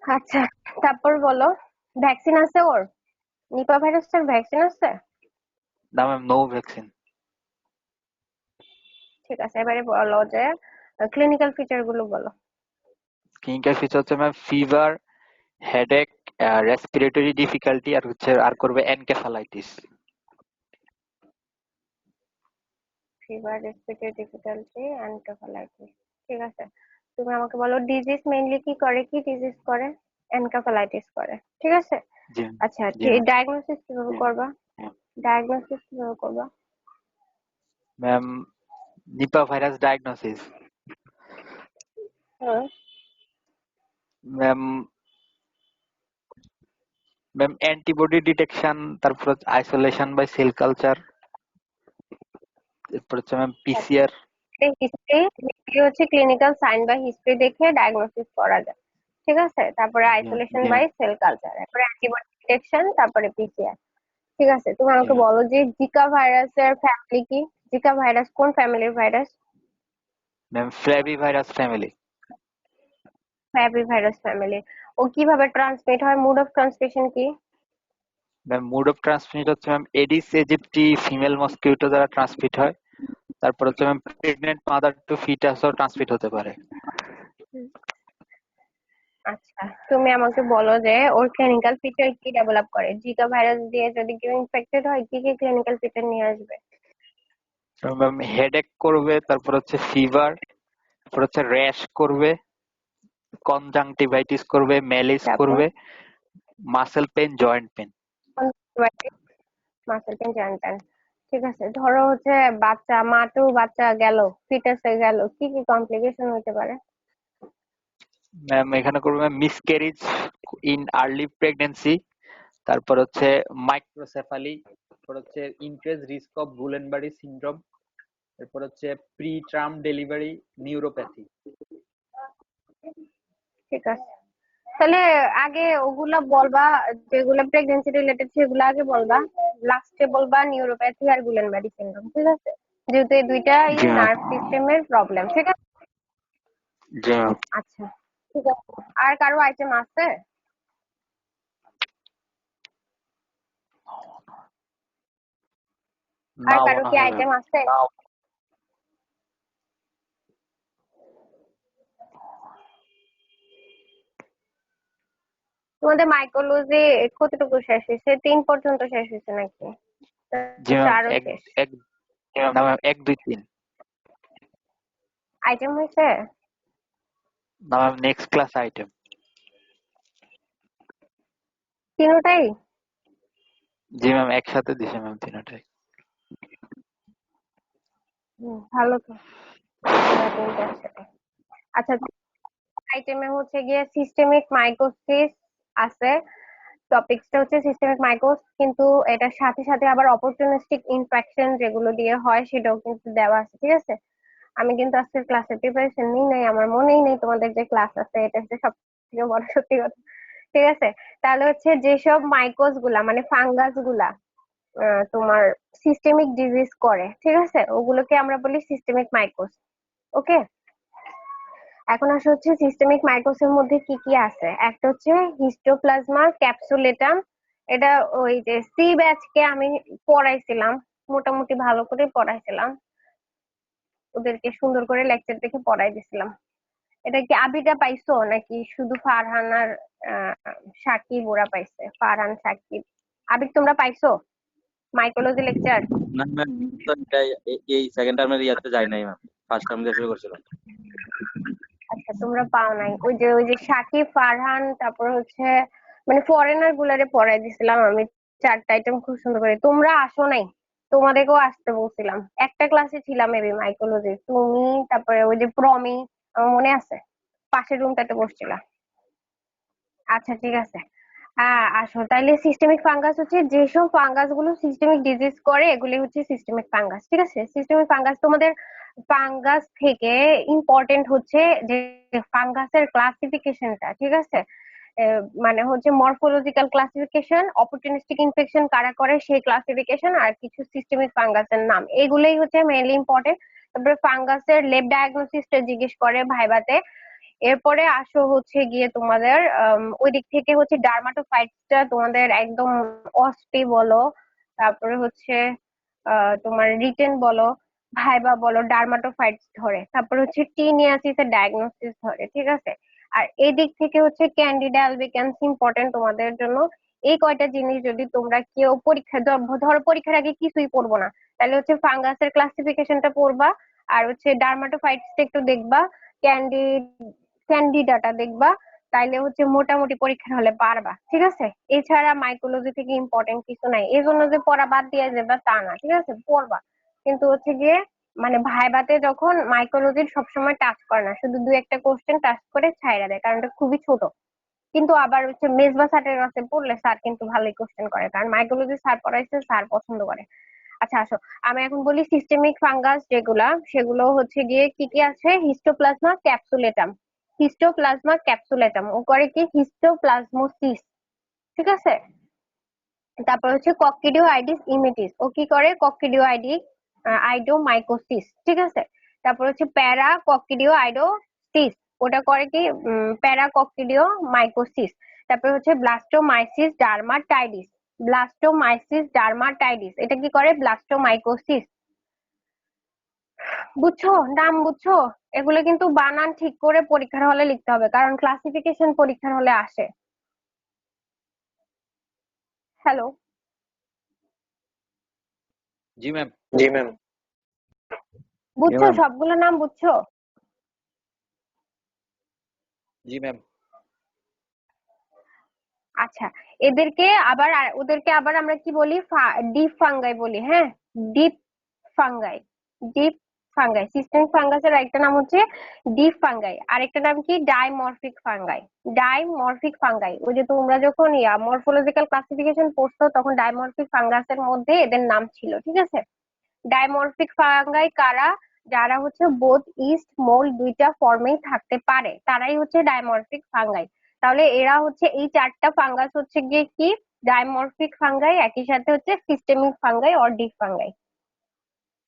আচ্ছা, তারপর বলো, ভ্যাকসিন আছে ওর? নিপা ভাইরাসের ভ্যাকসিন আছে? না ম্যাম, নো ভ্যাকসিন। ঠিক আছে, এবারে বলো যে ক্লিনিক্যাল ফিচার গুলো বলো। ক্লিনিক্যাল ফিচার হচ্ছে ma'am fever, headache, respiratory difficulty আর করবে encephalitis. Fever, respiratory difficulty, encephalitis. ঠিক আছে, তুমি আমাকে বলো ডিজিজ মেইনলি কি করে, কি ডিজিজ করে? এনকেফালাইটিস করে। ঠিক আছে, জি আচ্ছা জি ম্যাম। ডায়াগনোসিস কিভাবে করবা? ডায়াগনোসিস কিভাবে করবা? ম্যাম নিপা ভাইরাস ডায়াগনোসিস হুম, ম্যাম ম্যাম অ্যান্টিবডি ডিটেকশন, তারপর আইসোলেশন বাই সেল কালচার, এরপর হচ্ছে ম্যাম পিসিআর। হিস্ট্রি হচ্ছে ক্লিনিক্যাল সাইন বা হিস্ট্রি দেখে ডায়াগনোসিস করা যায়। ঠিক আছে, তারপরে আইসোলেশন জি বাই সেল কালচার, তারপরে অ্যান্টিবডি ডিটেকশন, তারপরে পিসিআর। ঠিক আছে, তুমি আমাকে ম্যাম। বলো যে জিকা ভাইরাসের ফ্যামিলি কি? জিকা ভাইরাস কোন ফ্যামিলির virus? Ma'am flavi virus family. Flavi virus family. ও কিভাবে ট্রান্সমিট হয়? মোড অফ ট্রান্সমিশন কি? ম্যাম মোড অফ ট্রান্সমিট হচ্ছে ma'am Aedes aegypti female mosquito দ্বারা ট্রান্সমিট হয়। তারপর হচ্ছে ম্যাম প্রেগনেন্ট মাদার টু ফিটাসও ট্রান্সমিট হতে পারে। আচ্ছা, তুমি আমাকে বলো যে ওর ক্লিনিক্যাল ফিচার কি ডেভেলপ করে? জিকা ভাইরাস দিয়ে যদি কেউ ইনফেক্টেড হয় কি কি ক্লিনিক্যাল ফিচার নিয়ে আসবে? ম্যাম হেডেক করবে, তারপর হচ্ছে ফিভার, তারপর হচ্ছে র্যাশ করবে, কনজাংটিভাইটিস করবে, ম্যালিস তারপর করবে, muscle pen, joint pain. Muscle pen, joint pain. ঠিক আছে, ধরো হচ্ছে বাচ্চা বাচ্চা গেল, ফিটাসে গেল, কি কি কমপ্লিকেশন হতে পারে? ম্যাম এখানে করবে ma'am miscarriage in early pregnancy, তারপর হচ্ছে মাইক্রোসেফালি, তারপর হচ্ছে increase risk of Guillain Barre syndrome, এরপর হচ্ছে প্রি টার্ম ডেলিভারি, নিউরোপ্যাথি। ঠিক আছে, তাহলে আগে ওগুলা বলবা, যেগুলো প্রেগন্যান্সি রিলেটেড সেগুলো আগে বলবা, লাস্টে বলবা নিউরোপ্যাথি আর গুলেনবারি সিনড্রোম। ঠিক আছে, যেহেতু এই দুইটাই জি ম্যাম। নার্ভ সিস্টেমের প্রবলেম। ঠিক আছে, জি ম্যাম। আচ্ছা ঠিক আছে। আর কারো আইটেম আছে? আর না কারো মনে কি হয় ম্যাম। আইটেম আছে? তোমাদের মাইকোলজি কতটুকু শেষ হয়েছে? 3 পর্যন্ত শেষ হয়েছে নাকি? জি ম্যাম। চারও এক শেষ? এক না ম্যাম 1 2 3। আইটেম হয়েছে? না ম্যাম নেক্সট ক্লাস আইটেম। তিনটাই? জি ম্যাম একসাথে দিছে ম্যাম তিনটাই। ভালো তো, তোমরা তিনটা একসাথে। আচ্ছা, আইটেমে হচ্ছে গিয়ে সিস্টেমিক মাইকোসিস আছে। টপিকসটা হচ্ছে সিস্টেমিক মাইকোস, কিন্তু এটার সাথে সাথে আবার অপরচুনিস্টিক ইনফেকশন যেগুলো দিয়ে হয় সেটাও কিন্তু দেওয়া আছে। ঠিক আছে, আমি কিন্তু আজকে ক্লাসের প্রিপারেশন নিই নাই, আমার মনেই নেই তোমাদের যে ক্লাস আছে, এটা হচ্ছে সব থেকে বড় সত্যি কথা। ঠিক আছে, তাহলে হচ্ছে যেসব মাইকোস গুলা মানে ফাঙ্গাস গুলা তোমার সিস্টেমিক ডিজিজ করে, ঠিক আছে, ওগুলোকে আমরা বলি সিস্টেমিক মাইকোস। ওকে, এখন আসা হচ্ছে সিস্টেমিক মাইকোসের মধ্যে কি কি আছে। একটা হচ্ছে হিস্টোপ্লাজমা ক্যাপসুলেটাম, এটা ওই যে সি ব্যাচকে আমি পড়াইছিলাম, মোটামুটি ভালো করে পড়াইছিলাম, ওদেরকে সুন্দর করে লেকচার দেখে পড়াই দিছিলাম। এটা কি আবিদা পাইছো নাকি শুধু ফারহান আর সাকিব ওরা পাইছে? ফারহান, সাকিব, আবিদ তোমরা পাইছো মাইকোলজি লেকচার? না ম্যাম, তো এটা এই সেকেন্ড টার্মের ইয়াতে যাই নাই ম্যাম, ফার্স্ট টার্ম দিয়ে শুরু করছিলাম। আচ্ছা, তোমরা পাও নাই? ওই যে সাকিব, ফারহান, তারপর হচ্ছে মানে ফরেনার গুলারে পড়াই দিছিলাম আমি 4টা আইটেম খুব সুন্দর করে। তোমরা আসো নাই, তোমাদেরকেও আসতে বলছিলাম। একটা ক্লাসে ছিলাম মেবি মাইকোলজি, তুমি, তারপরে ওই যে প্রমি, আমার মনে আছে, পাশের রুমটাতে বসছিলাম। আচ্ছা ঠিক আছে, আসো তাইলে। সিস্টেমিক ফাঙ্গাস হচ্ছে যেসব ফাঙ্গাস গুলো সিস্টেমিক ডিজিজ করে, এগুলি হচ্ছে সিস্টেমিক ফাঙ্গাস। ঠিক আছে, সিস্টেমিক ফাঙ্গাস তোমাদের ফাঙ্গাস থেকে ইম্পর্টেন্ট হচ্ছে যে ফাঙ্গাসের ক্লাসিফিকেশনটা। ঠিক আছে, মানে হচ্ছে মরফোলজিক্যাল ক্লাসিফিকেশন, অপরচুনিস্টিক ইনফেকশন কারা করে সেই ক্লাসিফিকেশন, আর কিছু সিস্টেমিক ফাঙ্গাসের নাম, এগুলোই হচ্ছে মেইনলি ইম্পর্টেন্ট। তারপরে ফাঙ্গাসের লেব ডায়াগনোসিসটা জিজ্ঞেস করে ভাইবাতে। এরপরে আসো হচ্ছে গিয়ে তোমাদের ওই দিক থেকে হচ্ছে ডার্মাটোফাইটসটা তোমাদের একদম অস্পি বলো, তারপরে হচ্ছে তোমার রিটেন বলো, ভাইবা বলো, ডার্মাটোফাইটস ধরে। তারপরে হচ্ছে টিনিয়াসিস এর ডায়াগনোসিস ধরে। ঠিক আছে, আর এই দিক থেকে হচ্ছে ক্যান্ডিডা অ্যালবিকান্স ইম্পর্টেন্ট তোমাদের জন্য। এই কয়টা জিনিস যদি তোমরা কেউ পরীক্ষা ধরো পরীক্ষার আগে কিছুই পড়বো না, তাহলে হচ্ছে ফাঙ্গাসের ক্লাসিফিকেশনটা পড়বা, আর হচ্ছে ডার্মাটোফাইটসটা একটু দেখবা, ক্যান্ডি ক্যান্ডিডাটা দেখবা, তাইলে হচ্ছে মোটামুটি পরীক্ষার হলে পারবা, ঠিক আছে? এছাড়া মাইকোলজি থেকে ইম্পর্টেন্ট কিছু নাই, এই জন্য যে পড়া বাদ দিয়ে যাবে তা না, ঠিক আছে? পড়বা, কিন্তু হচ্ছে গিয়ে মানে ভাইবাতে যখন মাইকোলজির সবসময় টাচ করে না, শুধু দুই একটা কোশ্চেন টাচ করে ছাইড়া দেয়, কারণ এটা খুবই ছোট। কিন্তু আবার হচ্ছে মেজবা স্যারের কাছে পড়লে স্যার কিন্তু ভালোই কোশ্চেন করে, কারণ মাইকোলজি স্যার পড়াইছে, স্যার পছন্দ করে। আচ্ছা আসো, আমি এখন বলি সিস্টেমিক ফাঙ্গাস যেগুলা, সেগুলো হচ্ছে গিয়ে কি কি আছে। হিস্টোপ্লাজমা ক্যাপসুলেটাম, হিস্টোপ্লাজমা ক্যাপসুলেটাম ও করে কি হিস্টোপ্লাজমোসিস, ঠিক আছে? তারপর হচ্ছে কক্সিডিওআইডিস ইমিটিস, ও কি করে আইডোমাইকোসিস, ঠিক আছে? তারপর হচ্ছে প্যারা কক্সিডিওআইডোসিস, ওটা করে কি প্যারা কক্সিডিওমাইকোসিস। তারপর হচ্ছে ব্লাস্টোমাইসিস ডার্মাটাইডিস, ব্লাস্টোমাইসিস ডার্মাটাইডিস, এটা কি করে ব্লাস্টোমাইকোসিস। বুঝছো? নাম বুঝছো? এগুলো কিন্তু বানান ঠিক করে পরীক্ষার হলে লিখতে হবে, কারণ ক্লাসিফিকেশন পরীক্ষার হলে আসে। হ্যালো, জি ম্যাম। জি ম্যাম। বুঝছো? ম্যাম। সবগুলো নাম বুঝছো? জি ম্যাম। আচ্ছা, ওদেরকে আবার আমরা কি বলি, ডিপ ফাঙ্গাই বলি, হ্যাঁ? Deep fungi, deep fungi. Systemic ফাঙ্গাসের একটা নাম হচ্ছে ডিপ ফাঙ্গাই, আরেকটা নাম কি ডাইমরফিক ফাঙ্গাই। ডাইমরফিক ফাঙ্গাই, ওই যে তোমরা যখন মরফোলজিক্যাল ক্লাসিফিকেশন পড়ছো তখন ডাইমরফিক ফাঙ্গাসের মধ্যে এদের নাম ছিল, ঠিক আছে? ডাইমরফিক ফাঙ্গাই কারা? যারা হচ্ছে বোথ ইস্ট মোল্ড দুইটা ফর্মেই থাকতে পারে, তারাই হচ্ছে ডাইমরফিক ফাঙ্গাই। তাহলে এরা হচ্ছে এই চারটা ফাঙ্গাস হচ্ছে গিয়ে কি ডাইমরফিক ফাঙ্গাই, একই সাথে হচ্ছে systemic fungi or deep fungi.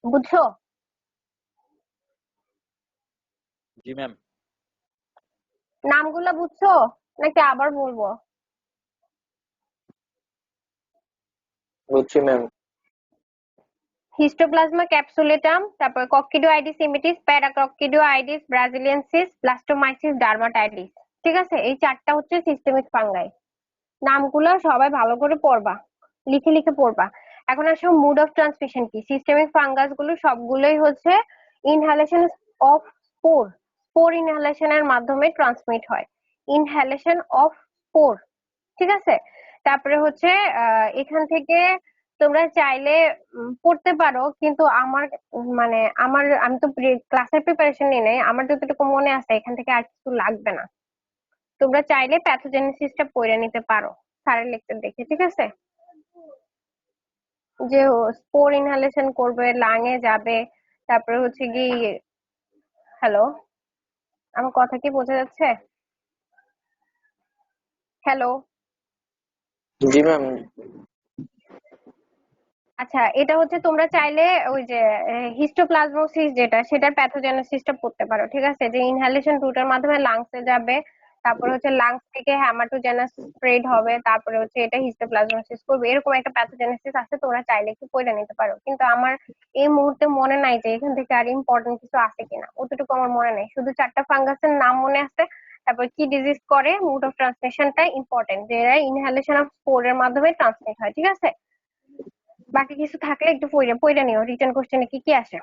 বুঝছো? জি ম্যাম। নামগুলা বুঝছো নাকি আবার বলবো? বুঝছি ম্যাম। হিস্টোপ্লাজমা ক্যাপসুলেটাম, তারপর কক্সিডিওআইডিস ইমিটিস, প্যারাকক্সিডিওআইডিস ব্রাজিলিয়ানসিস, ব্লাস্টোমাইসিস ডার্মাটাইটিস, ঠিক আছে? এই চারটা হচ্ছে সিস্টেমিক ফাঙ্গাই। নামগুলো সবাই ভালো করে পড়বা, লিখে লিখে পড়বা। এখন আসো মুড অফ ট্রান্সমিশন কি। সিস্টেমিক ফাঙ্গাস গুলো সবগুলোই হচ্ছে ইনহ্যালেশন অফ স্পোর, স্পোর ইনহ্যালেশনের মাধ্যমে ট্রান্সমিট হয়, ইনহ্যালেশন অফ স্পোর, ঠিক আছে? তারপরে হচ্ছে এখান থেকে তোমরা চাইলে পড়তে পারো, কিন্তু আমি তো ক্লাসের প্রিপারেশন নিয়ে নেই, আমার যতটুকু মনে আছে এখান থেকে আর কিছু লাগবে না। তোমরা চাইলে প্যাথোজেনেসিসটা পড়ে নিতে পারো স্যারের লেকচার দেখে, ঠিক আছে? যে স্পোর ইনহালেশন করবে, লাঙে যাবে, তারপরে হচ্ছে কি, হ্যালো, আমার কথা কি বোঝা যাচ্ছে? হ্যালো, জি ম্যাম। আচ্ছা, এটা হচ্ছে তোমরা চাইলে ওই যে হিস্টোপ্লাজমোসিস যেটা, সেটার প্যাথোজেনেসিসটা পড়তে পারো, ঠিক আছে? যে ইনহালেশন রুটের মাধ্যমে লাংসে যাবে, তারপরে হচ্ছে লাংস থেকে হ্যামাটোজেনাস স্প্রেড হবে, তারপরে হচ্ছে এটা হিস্টোপ্লাজমোসিস করবে, এরকম একটা প্যাথোজেনেসিস আছে, তোমরা চাইলে একটু পড়ে নিতে পারো। কিন্তু আমার এই মুহূর্তে মনে নাই যে এখান থেকে আর ইম্পর্টেন্ট কিছু আছে কিনা, অতটুকু আমার মনে নেই। শুধু চারটা ফাঙ্গাসের নাম মনে আছে, তারপর কি ডিজিজ করে, মুড অফ ট্রান্সমিশনটা ইম্পর্টেন্ট, যে এরা ইনহালেশন অফ স্পোরের মাধ্যমে ট্রান্সমিট হয়, ঠিক আছে? বাকি কিছু থাকলে একটু পইড়া পইড়া নিও, রিটার্ন কোশ্চেনে কি কি আসে।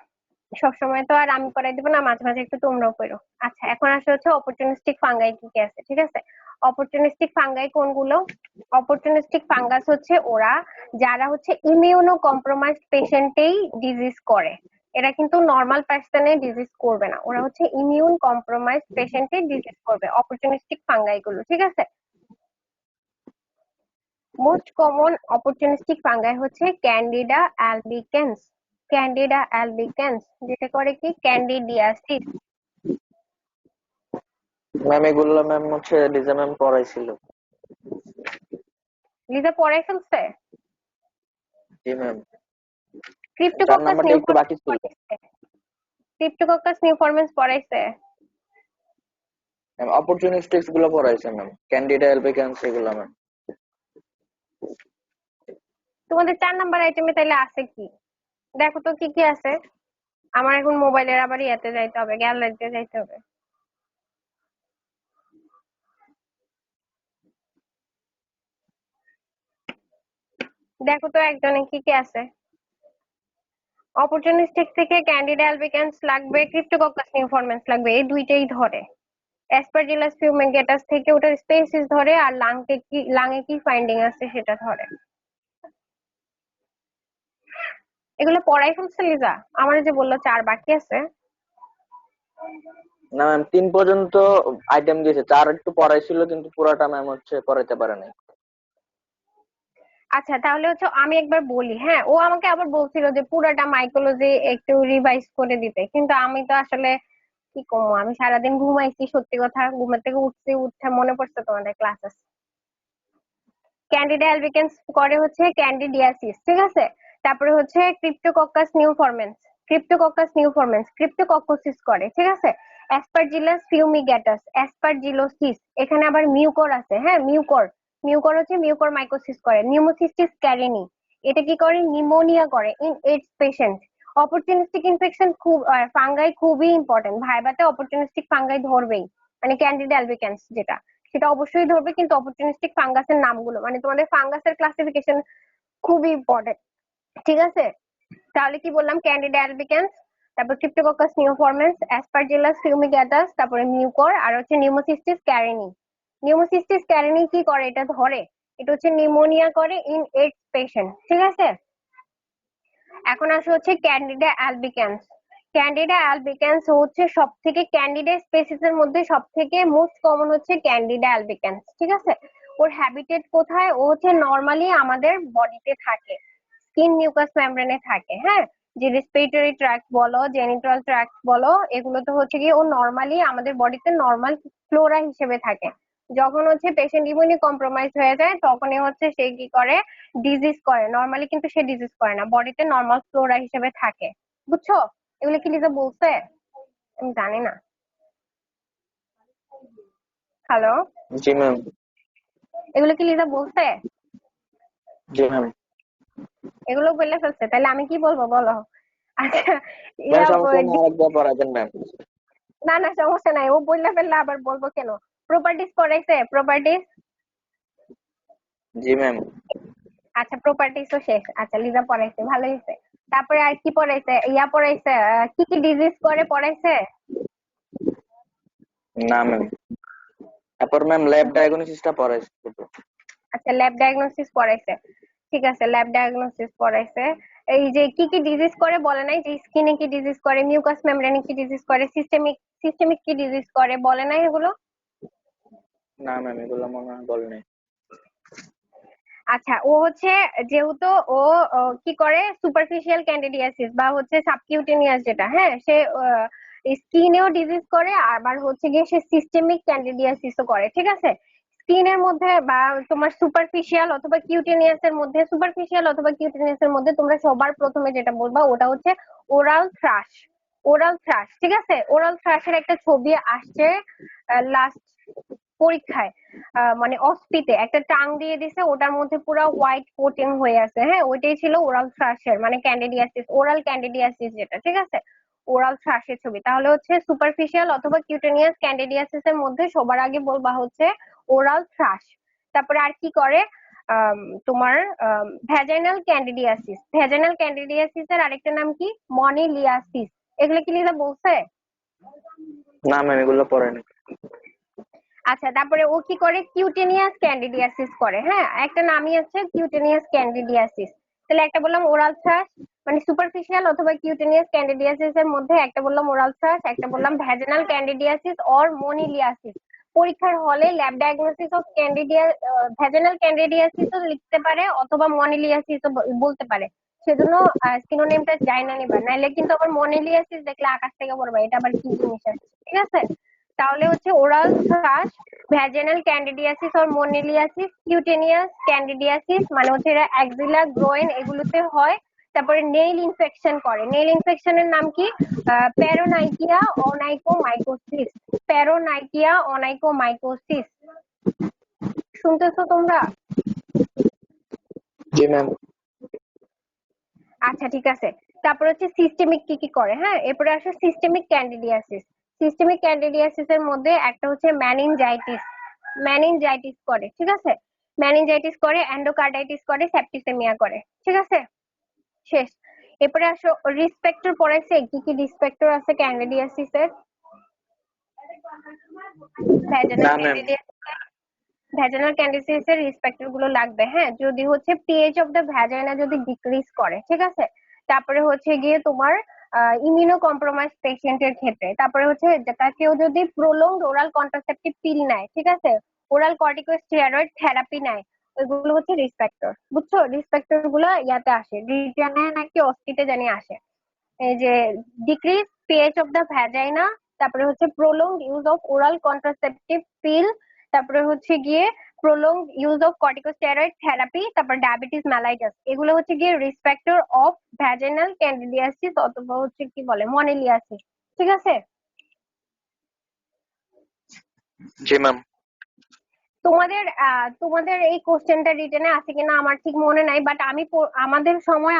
সবসময় তো আর আমি করাই দিব না, মাঝে মাঝে একটু তোমরাও পড়ো। আচ্ছা, এখন আসে হচ্ছে অপরচুনিস্টিক ফাঙ্গাই কি কি আছে, ঠিক আছে? অপরচুনিস্টিক ফাঙ্গাই কোনগুলো? অপরচুনিস্টিক ফাঙ্গাস হচ্ছে ওরা যারা হচ্ছে ইমিউনো কম্প্রোমাইজড পেশেন্টেই ডিজিজ করে, এরা কিন্তু নর্মাল পার্সনে ডিজিজ করবে না, ওরা হচ্ছে ইমিউন কম্প্রোমাইজড পেশেন্টে ডিজিজ করবে, অপরচুনিস্টিক ফাঙ্গাই গুলো, ঠিক আছে? মোস্ট কমন অপরচুনিস্টিক ফাঙ্গাই হচ্ছে ক্যান্ডিডা অ্যালবিকেন্স, ক্যান্ডিডা অ্যালবিকেন্স, যেটা করে কি ক্যান্ডিডিয়াসিস। ম্যাম এগুলো ম্যাম হচ্ছে লিজা ম্যাম পড়াইছিল। লিজা পড়াই ফেলছে? জি ম্যাম। 4 ক্রিপ্টোকক্কাস নাম্বারটা একটু নিউফর্মেন্স বাকি ছিল। পড়াইছে? ক্রিপ্টোকক্কাস নিউফর্মেন্স পড়াইছে? ম্যাম অপরচুনিস্টিক্স গুলো পড়াইছে ম্যাম, ক্যান্ডিডা অ্যালবিকান্স এগুলো ম্যাম। তোমাদের 4 নাম্বার আইটেমে তাইলে আছে কি? দেখো তো কি কি আছে। আমার এখন মোবাইলের আবার ইয়াতে যাইতে হবে, গ্যালারিতে যাইতে হবে। দেখো তো একজনে কি কি আছে। অপরচুনিস্টিক থেকে ক্যান্ডিডা আলবিকান্স লাগবে, ক্রিপ্টোকক্কাস নিউফরম্যান্স লাগবে, এই দুইটাই ধরে। অ্যাসপারজিলাস ফিউমিগেটাস থেকে ওটার স্পেসিস ধরে, আর লাঙে কি ফাইন্ডিং আছে সেটা ধরে। এগুলো পড়াই ফেলছে লিজা? আমার যে বললো 4 বাকি আছে। না ম্যাম 3 পর্যন্ত আইটেম দিয়েছে, 4 একটু পড়াইছিল কিন্তু পুরাটা ম্যাম হচ্ছে পড়াইতে পারে নাই। আচ্ছা তাহলে হচ্ছে আমি একবার বলি, হ্যাঁ ও আমাকে আবার বলছিল যে পুরাটা মাইকোলজি একটু রিভাইজ করে দিতে, কিন্তু আমি তো আসলে কি করবো, আমি সারাদিন ঘুমাইছি, সত্যি কথা ঘুমের থেকে উঠে মনে পড়ছে তোমাদের ক্লাস আছে। ক্যান্ডিডা অ্যালবিকেন্স করে হচ্ছে ক্যান্ডিডিয়াসিস, ঠিক আছে। তারপরে হচ্ছে ক্রিপ্টোকক্কাস নিউফরম্যান্স করে, ঠিক আছে। অ্যাসপারজিলাস ফিউমিগেটাস, অ্যাসপারজিলোসিস, এখানে আবার মিউকর আছে, হ্যাঁ মিউকর হচ্ছে মিউকরমাইকোসিস করে। নিউমোসিস্টিস ক্যারিনি, এটা কি করে, নিউমোনিয়া করে in AIDS patient. Opportunistic infection খুব, ফাঙ্গাই খুবই ইম্পর্টেন্ট, ভাইবাতে অপরচুনিস্টিক ফাঙ্গাই ধরবেই, মানে ক্যান্ডিডা অ্যালবিকেন্স যেটা সেটা অবশ্যই ধরবে, কিন্তু অপরচুনিস্টিক ফাঙ্গাসের নামগুলো, মানে তোমাদের ফাঙ্গাসের ক্লাসিফিকেশন খুবই ইম্পর্টেন্ট, ঠিক আছে। তাহলে কি বললাম, ক্যান্ডিডা অ্যালবিকেন্স, তারপর ক্রিপ্টোকক্কাস নিউফরম্যান্স, অ্যাসপারজিলাস ফিউমিগেটাস, তারপরে মিউকর, আর হচ্ছে নিউমোসিস্টিস ক্যারিনি। নিউমোসিস্টিস ক্যারিনি কি করে, এটা ধরে, এটা হচ্ছে নিউমোনিয়া করে ইন এইডস পেশেন্ট, ঠিক আছে। এখন আসে হচ্ছে ক্যান্ডিডা অ্যালবিকেন্স। ক্যান্ডিডা অ্যালবিকেন্স হচ্ছে সব থেকে, ক্যান্ডিডা স্পেসিস এর মধ্যে সব থেকে মোস্ট কমন হচ্ছে ক্যান্ডিডা অ্যালবিকেন্স, ঠিক আছে। ওর হ্যাবিটেট কোথায়, ও হচ্ছে নর্মালি আমাদের বডিতে থাকে, স্কিন মিউকাস মেমব্রেনে থাকে, হ্যাঁ। যে রেসপিরেটরি ট্র্যাক্ট বলো, জেনিটাল ট্র্যাক্ট বলো, এগুলো তো হচ্ছে কি ও নর্মালি আমাদের বডিতে নর্মাল ফ্লোরা হিসেবে থাকে। যখন হচ্ছে পেশেন্ট ইমিউনি কম্প্রোমাইজ হয়ে যায় তখনই হচ্ছে সে কি করে, ডিজিজ করে। নর্মালি কিন্তু সে ডিজিজ করে না, বডিতে নর্মাল ফ্লোরা হিসেবে থাকে, বুঝছো? এগুলো কি লিজা বলছে? আমি জানি না। হ্যালো, জি ম্যাম। এগুলো কি লিজা বলছে? জি ম্যাম। এগুলো বললে ফেলছে, তাহলে আমি কি বলবো বলো? আচ্ছা, ম্যাম সমস্যা নেই, আরেকবার পড়াই দেন ম্যাম। না না সমস্যা নাই, ও বললে ফেললে আবার বলবো কেন। প্রপার্টিস পড়াইছে, প্রপার্টিস। জি ম্যাম। আচ্ছা প্রপার্টিসও শেষ, আচ্ছা লিজা পড়াইছে, ভালো হয়েছে। তারপরে আর কি পড়াইছে, পড়াইছে, কি কি ডিজিজ করে পড়াইছে? না ম্যাম। তারপর ম্যাম ল্যাব ডায়াগনোসিসটা পড়াইছে শুধু। আচ্ছা ল্যাব ডায়াগনোসিস পড়াইছে, ঠিক আছে, ল্যাব ডায়াগনোসিস পড়াইছে। এই যে কি কি ডিজিজ করে বলে নাই, যে স্কিনে কি ডিজিজ করে, মিউকাস মেমব্রেনে কি ডিজিজ করে, সিস্টেমিক কি ডিজিজ করে বলে নাই এগুলো? না ম্যাম এগুলো মনে হয় বল নেই। আচ্ছা ও হচ্ছে, যেহেতু ও কি করে, সুপারফিশিয়াল ক্যান্ডিডিয়াসিস বা হচ্ছে সাবকিউটেনিয়াস যেটা, হ্যাঁ সে স্কিনেও ডিজিজ করে, আবার হচ্ছে গিয়ে সে সিস্টেমিক ক্যান্ডিডিয়াসিসও করে, ঠিক আছে। স্কিনের মধ্যে বা তোমার সুপারফিশিয়াল অথবা কিউটেনিয়াস এর মধ্যে, সুপারফিশিয়াল অথবা কিউটেনিয়াস এর মধ্যে তোমরা সবার প্রথমে যেটা বলবা ওটা হচ্ছে ওরাল থ্রাশ। ওরাল থ্রাশ, ঠিক আছে। ওরাল থ্রাশের একটা ছবি আসছে লাস্ট পরীক্ষায়, মানে অস্পিতে একটা টাং দিয়ে দিছে, ওটার মধ্যে পুরো হোয়াইট কোটিং হয়ে আছে, হ্যাঁ ওইটাই ছিল ওরাল থ্রাশের, মানে ক্যান্ডিডিয়াসিস, ওরাল ক্যান্ডিডিয়াসিস যেটা, ঠিক আছে। ওরাল থ্রাশের ছবি, তাহলে হচ্ছে সুপারফিশিয়াল অথবা কিউটেনিয়াস ক্যান্ডিডিয়াসিস এর মধ্যে সবার আগে বলবা হচ্ছে ওরাল থ্রাশ। তারপরে আর কি করে, তোমার ভ্যাজাইনাল ক্যান্ডিডিয়াসিস, ভ্যাজাইনাল ক্যান্ডিডিয়াসিস এর আরেকটা নাম কি, মনিলিয়াসিস। এগুলো কি লিজা বলছে? না ম্যাম এগুলো পড়ে না। আচ্ছা তারপরে ও কি করে, কিউটেনিয়াস ক্যান্ডিডিয়াসিস করে, হ্যাঁ একটা নামই আছে কিউটেনিয়াস ক্যান্ডিডিয়াসিস। তাহলে একটা বললাম ওরাল থ্রাশ, মানে সুপারফিশিয়াল অথবা কিউটেনিয়াস ক্যান্ডিডিয়াসিস এর মধ্যে একটা বললাম ওরাল থ্রাশ, একটা বললাম ভ্যাজিনাল ক্যান্ডিডিয়াসিস অর মনিলিয়াসিস। পরীক্ষার হলে ল্যাব ডায়াগনোসিস অফ ভ্যাজিনাল ক্যান্ডিডিয়াসিসও লিখতে পারে অথবা মনিলিয়াসিসও বলতে পারে, সেজন্য সিনোনিমটা যাই না নিবা, নাইলে কিন্তু আবার মনিলিয়াসিস দেখলে আকাশ থেকে পড়বে, এটা আবার কি জিনিস আছে, ঠিক আছে। তাহলে হচ্ছে oral thrush, vaginal candidiasis or moniliasis, cutaneous candidiasis মানে হচ্ছে এরা অ্যাক্সিলা গ্রোয়েন এগুলোতে হয়। তারপরে নেইল ইনফেকশন করে, নেইল ইনফেকশনের নাম কি, প্যারোনাইকিয়া অনাইকোমাইকোসিস, প্যারোনাইকিয়া অনাইকোমাইকোসিস। শুনতেছো তোমরা? জি ম্যাম। আচ্ছা ঠিক আছে। তারপর হচ্ছে সিস্টেমিক কি কি করে, হ্যাঁ এরপরে আসে সিস্টেমিক ক্যান্ডিডিয়াসিস। সিস্টেমিক ক্যান্ডিডিয়াসিস এর মধ্যে একটা হচ্ছে ম্যানিনজাইটিস, ম্যানিনজাইটিস করে, ঠিক আছে। মেনিনজাইটিস করে, এন্ডোকার্ডাইটিস করে, সেপ্টিসেমিয়া করে। ঠিক আছে, শেষ। এরপরে আসো রিস্ক ফ্যাক্টর পড়াইছে, কি কি রিস্ক ফ্যাক্টর আছে ক্যান্ডিডিয়াসিসের? ভ্যাজানাল না ম্যাম। ক্যান্ডিডিয়াসিস, ভ্যাজানাল ক্যান্ডিডিয়াসিসের রিস্ক ফ্যাক্টর গুলো লাগবে। হ্যাঁ, যদি হচ্ছে পিএইচ অফ দ্য ভ্যাজাইনা যদি ডিক্রিজ করে, ঠিক আছে, তারপরে হচ্ছে গিয়ে তোমার ইমিউনো কম্প্রোমাইজ পেশেন্টের ক্ষেত্রে, তারপরে হচ্ছে কেউ যদি প্রোলংড ওরাল কন্ট্রাসেপটিভ পিল নেয়, ঠিক আছে, ওরাল কর্টিকোস্টেরয়েড থেরাপি নেয়, ওইগুলো হচ্ছে রিস্ক ফ্যাক্টর। বুঝছো? রিস্ক ফ্যাক্টর গুলো ইয়াতে আসে, রিজনে নাকি অস্তিতে জানি আসে। এই যে decrease pH of the vagina, তারপরে হচ্ছে prolonged use of oral contraceptive pill, তারপরে হচ্ছে গিয়ে prolonged use of corticosteroid therapy, তারপর ডায়াবেটিস মেলাইটাস, এগুলো হচ্ছে গিয়ে risk factor of vaginal candidiasis অথবা হচ্ছে কি বলে মনেলিয়াসিস। ঠিক আছে, জি ম্যাম। তোমাদের এই কোশ্চেনটা রিটেনে আছে কিনা আমার ঠিক মনে নাই, বাট আমি আমাদের সময়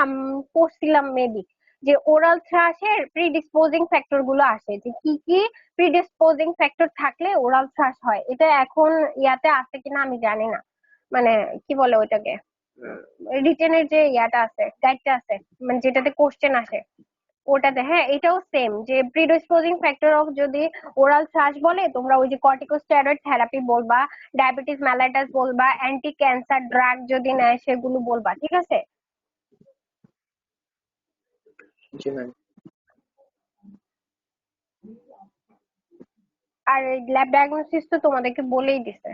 পড়ছিলাম মেবি যে ওরাল থ্রাশের প্রিডিসপোজিং ফ্যাক্টর গুলো আসে, যে কি কি প্রিডিসপোজিং ফ্যাক্টর থাকলে ওরাল থ্রাশ হয়। এটা এখন ইয়াতে আছে কিনা আমি জানি না, মানে কি বলে ওইটাকে, রিটেনের যে ইয়াটা আছে, গাইডটা আছে, মানে যেটাতে কোশ্চেন আসে ওটাতে। হ্যাঁ, এটাও সেম, যে প্রিডিসপোজিং ফ্যাক্টর অফ যদি ওরাল থ্রাশ বলে, তোমরা ওই যে কর্টিকোস্টেরয়েড থেরাপি বলবা, ডায়াবেটিস মেলাইটাস বলবা, অ্যান্টি ক্যান্সার ড্রাগ যদি নেয় সেগুলো বলবা। ঠিক আছে, জি ম্যাম। আর ল্যাব ডায়াগনোসিস তো তোমাদেরকে বলেই দিছে,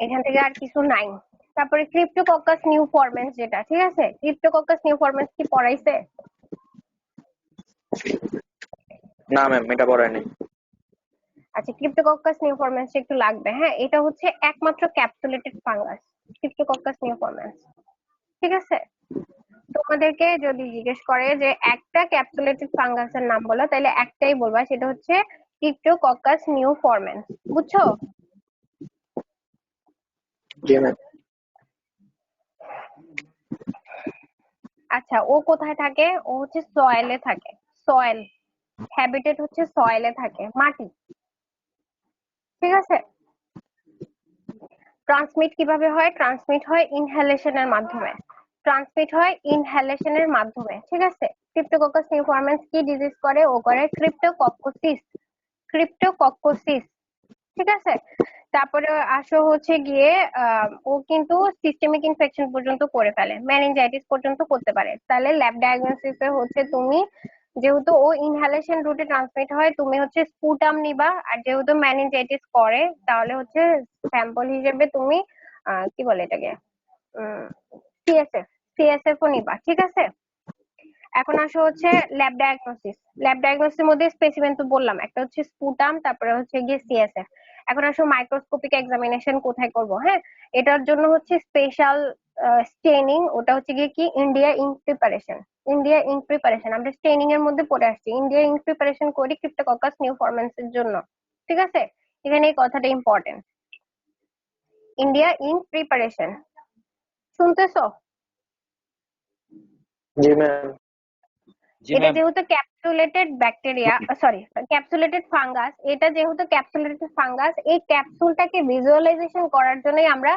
এখান থেকে আর কিছু নাই। তারপরে ক্রিপ্টোকক্কাস নিউ ফরমেন্স যেটা, ঠিক আছে, ক্রিপ্টোকক্কাস নিউ ফরমেন্স কি পড়াইছে? না ম্যাম, এটা পড়ায়নি। আচ্ছা, ক্রিপ্টোকক্কাস নিউ ফরমেন্স একটু লাগবে। হ্যাঁ, এটা হচ্ছে একমাত্র ক্যাপসুলেটেড ফাঙ্গাস, ক্রিপ্টোকক্কাস নিউ ফরমেন্স। ঠিক আছে, তোমাদেরকে যদি জিজ্ঞেস করে যে একটা ক্যাপসুলেটেড ফাঙ্গাসের নাম বলো, তাহলে একটাই বলবা, সেটা হচ্ছে ক্রিপ্টোকক্কাস নিউ ফরমেন্স। বুঝছো? জি ম্যাম। আচ্ছা, ও কোথায় থাকে? ও হচ্ছে সয়েলে থাকে। সয়েল হ্যাবিটেট হচ্ছে সয়েলে থাকে, মাটি। ঠিক আছে, ট্রান্সমিট কিভাবে হয়? ট্রান্সমিট হয় ইনহ্যালেশনের মাধ্যমে, ট্রান্সমিট হয় ইনহ্যালেশনের মাধ্যমে। ঠিক আছে, ক্রিপ্টোকক্কাস নিউ ফরমেন্স কি ডিজিজ করে? ও করে ক্রিপ্টোকক্কোসিস, ক্রিপ্টোকক্কোসিস। ঠিক আছে, তারপরে আসো হচ্ছে গিয়ে ও কিন্তু সিস্টেমিক ইনফেকশন পর্যন্ত করে ফেলে, মেনিনজাইটিস পর্যন্ত করতে পারে। তাহলে ল্যাব ডায়াগনোসিসে হচ্ছে তুমি, যেহেতু ও ইনহ্যালেশন রুটে ট্রান্সমিট হয়, তুমি হচ্ছে স্পুটাম নিবা, আর যেহেতু মেনিনজাইটিস করে তাহলে হচ্ছে স্যাম্পল হিসেবে তুমি কি বলে এটাকে, সিএসএফ, সিএসএফ ও নিবা। ঠিক আছে, এখন আসো হচ্ছে ল্যাব ডায়াগনোসিস। ল্যাব ডায়াগনোসিসের মধ্যে স্পেসিমেন তো বললাম, একটা হচ্ছে স্পুটাম, তারপরে হচ্ছে গিয়ে সিএসএফ। এখন আসো মাইক্রোস্কোপিক এক্সামিনেশন কোথায় করব? হ্যাঁ, এটার জন্য হচ্ছে স্পেশাল স্টেনিং, ওটা হচ্ছে গিয়ে কি India ink preparation. India ink preparation আমরা স্টেনিং এর মধ্যে পড়ে আসছি, ইন্ডিয়া ইঙ্ক প্রিপারেশন করি ক্রিপ্টোকক্কাস নিউ ফরমেন্স এর জন্য। ঠিক আছে, এখানে এই কথাটা ইম্পর্টেন্ট, ইন্ডিয়া ইঙ্ক প্রিপারেশন। শুনতেছো? জি ম্যাম। জি এটা ম্যাম। যেহেতু ক্যাপসুলেটেড ব্যাকটেরিয়া, সরি ক্যাপসুলেটেড ফাঙ্গাস, এটা যেহেতু ক্যাপসুলেটেড ফাঙ্গাস, এই ক্যাপসুলটাকে ভিজুয়ালাইজেশন করার জন্যই আমরা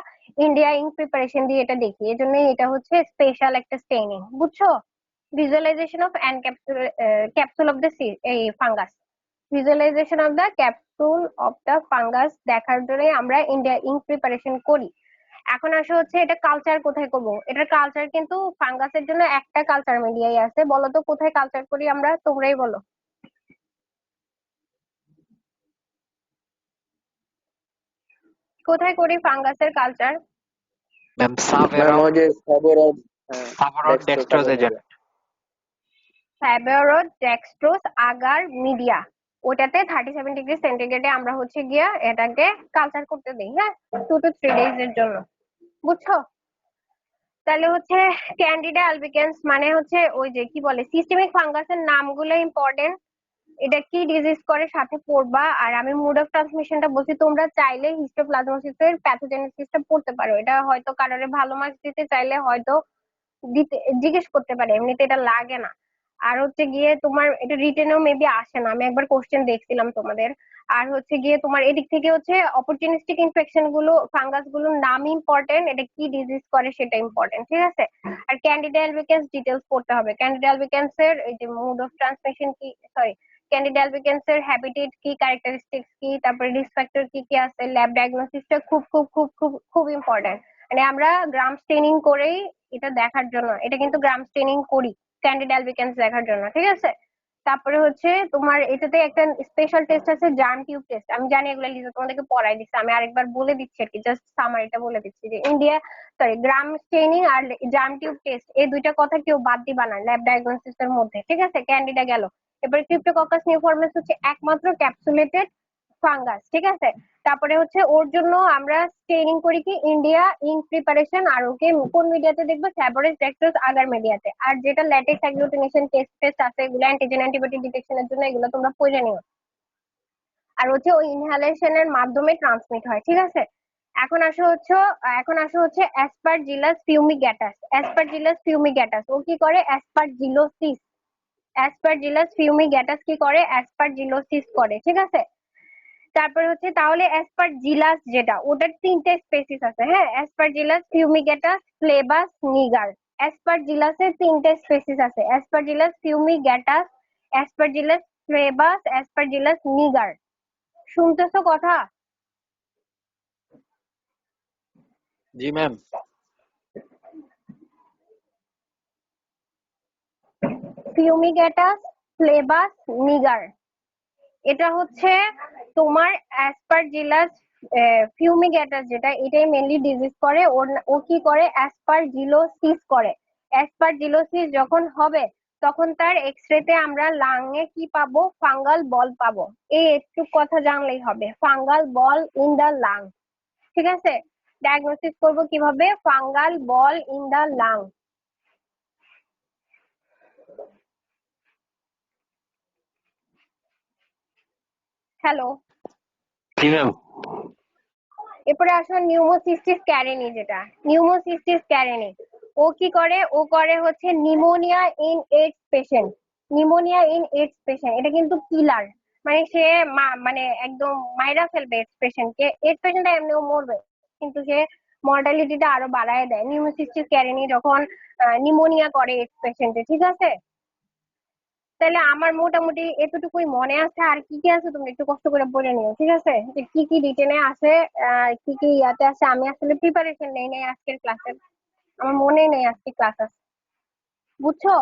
ইন্ডিয়া ইঙ্ক প্রিপারেশন দিয়ে এটা দেখি, এজন্যই এটা হচ্ছে স্পেশাল একটা স্টেইনিং। বুঝছো? Visualisation of and capsule of the এই fungus, visualisation of the capsule of the fungus দেখার জন্যই আমরা ইন্ডিয়া ইঙ্ক প্রিপারেশন করি। এখন আসে হচ্ছে এটা কালচার কোথায় করব? এটার কালচার কিন্তু ফাঙ্গাসের জন্য একটা কালচার মিডিয়াই আছে, বলো তো কোথায় কালচার করি আমরা? তোমরাই বলো, কোথায় করি ফাঙ্গাসের কালচার? ম্যাম ম্যাম ওই যে সাবরদ, সাবরড ডেক্সট্রোজ এজেন্ট। ফ্যাবেরোড ডেক্সট্রোজ আগার মিডিয়া, ওটাতে 37°C আমরা হচ্ছে গিয়া এটাকে কালচার করতে দিই। হ্যাঁ, 2 to 3 days এর জন্য। বুঝছো? তাহলে হচ্ছে ক্যান্ডিডা আলবিকেন্স মানে হচ্ছে ওই যে কি বলে সিস্টেমিক ফাঙ্গাসের নামগুলো ইম্পর্টেন্ট, এটা কি ডিজিজ করে সাথে পড়বা। আর আমি মোড অফ ট্রান্সমিশনটা বলছি, তোমরা চাইলে হিস্টোপ্লাজমোসিসের প্যাথোজেনেসিসটা পড়তে পারো, এটা হয়তো কারোরে ভালো মার্কস দিতে চাইলে হয়তো দিতে জিজ্ঞেস করতে পারে, এমনিতে এটা লাগে না। আর হচ্ছে গিয়ে তোমার এটা রিটেনেও মেবি আসে না, আমি একবার কোশ্চেন দেখছিলাম তোমাদের। আর হচ্ছে গিয়ে তোমার এদিক থেকে হচ্ছে অপরচুনিস্টিক ইনফেকশন গুলো, ফাঙ্গাস গুলোর নাম ইম্পর্টেন্ট, এটা কি ডিজিজ করে সেটা ইম্পর্টেন্ট, ঠিক আছে। আর ক্যান্ডিডা অ্যালবিকান্স ডিটেলস পড়তে হবে। ক্যান্ডিডা অ্যালবিকান্স এর এই যে মোড অফ ট্রান্সমিশন কি, সরি, ক্যান্ডিডা অ্যালবিকান্স এর হ্যাবিটেট কি, ক্যারেক্টারিস্টিক্স কি, তারপরে রিস্ক ফ্যাক্টর কি কি আছে, ল্যাব ডায়াগনোসিসটা খুব খুব খুব খুব খুব ইম্পর্টেন্ট। মানে আমরা গ্রাম স্টেনিং করেই এটা দেখার জন্য, এটা কিন্তু গ্রাম স্টেনিং করি ক্যান্ডিডা অ্যালবিকান্স দেখার জন্য, ঠিক আছে। তারপরে হচ্ছে তোমার এটাতে একটা স্পেশাল টেস্ট আছে, জার্ম টিউব টেস্ট। আমি জানি এগুলো লিজা তোমাদেরকে পড়াই দিচ্ছে, আমি আরেকবার বলে দিচ্ছি আর কি, জাস্ট সামারিটা বলে দিচ্ছি যে ইন্ডিয়া, সরি, গ্রাম স্টেনিং আর জার্ম টিউব টেস্ট এই দুইটা কথা কেউ বাদ দিবা না ল্যাব ডায়াগনোসিস এর মধ্যে, ঠিক আছে। ক্যান্ডিডা গেল, এবারে ক্রিপ্টোককাস নিউফর্মিস হচ্ছে একমাত্র ক্যাপসুলেটেড ফাঙ্গাস, ঠিক আছে। তারপরে হচ্ছে ওর জন্য আমরা ট্রেনিং করি কি ইন্ডিয়া ইন প্রিপারেশন, আর ওকে কোন মিডিয়াতে দেখবো, ফ্যাবোরেজ ভেক্টরস আগার মিডিয়াতে। আর যেটা ল্যাটেক্স অ্যাগ্লুটিনেশন টেস্ট টেস্ট আছে এগুলো অ্যান্টিজেন অ্যান্টিবডি ডিটেকশনের জন্য, এগুলো তোমরা পড়ে নিও। আর হচ্ছে ওই ইনহেলেশনের মাধ্যমে ট্রান্সমিট হয়, ঠিক আছে। এখন আসো হচ্ছে অ্যাসপারজিলাস ফিউমিগ্যাটাস। অ্যাসপারজিলাস ফিউমিগ্যাটাস ও কি করে, অ্যাসপারজিলোসিস। অ্যাসপারজিলাস ফিউমিগ্যাটাস কি করে, অ্যাসপারজিলোসিস করে, ঠিক আছে। তারপরে হচ্ছে তাহলে অ্যাসপারজিলাস যেটা, ওটার তিনটে স্পেসিস আছে, হ্যাঁ, অ্যাসপারজিলাস ফিউমিগেটাস, ফ্লেবাস, নিগার। অ্যাসপারজিলাসের তিনটে স্পেসিস আছে, অ্যাসপারজিলাস ফিউমিগেটাস, অ্যাসপারজিলাস ফ্লেবাস, অ্যাসপারজিলাস নিগার। শুনতেছো কথা? জি ম্যাম। ফিউমিগেটাস, ফ্লেবাস, নিগার, এটা হচ্ছে তোমার অ্যাসপারজিলাস ফিউমিগেটাস যেটা, এটাই মেনলি ডিজিজ করে। ও কি করে, অ্যাসপারজিলোসিস করে। অ্যাসপারজিলোসিস যখন হবে তখন তার এক্সরেতে আমরা লাংয়ে কি পাবো, ফাঙ্গাল বল পাবো। এই একটু কথা জানলেই হবে, fungal ball in the lung, ঠিক আছে। ডায়াগনোসিস করব কিভাবে, fungal ball in the lung. Hello. জি ম্যাম। এরপরে আসো নিউমোসিস্টিস ক্যারেনি যেটা, নিউমোসিস্টিস ক্যারেনি ও কি করে, ও করে হচ্ছে pneumonia in AIDS patient. Pneumonia in AIDS patient এটা কিন্তু কিলার, মানে সে মানে একদম মাইরা ফেলবে এইডস পেশেন্টকে। এইডস পেশেন্ট এমনিও মরবে, কিন্তু সে মর্টালিটিটা আরো বাড়ায় দেয় নিউমোসিস্টিস ক্যারেনি যখন নিউমোনিয়া করে এইডস পেশেন্টে, ঠিক আছে। তাহলে আমার মোটামুটি এতটুকুই মনে আছে, আর কি কি আছে তুমি একটু কষ্ট করে পড়ে নিও, ঠিক আছে, যে কি কি রিটেনে আছে, কি কি ইয়াতে আছে। আমি আসলে প্রিপারেশন নেই নাই আজকের ক্লাসে, আমার মনেই নেই আজকে ক্লাস আছে, বুঝছো।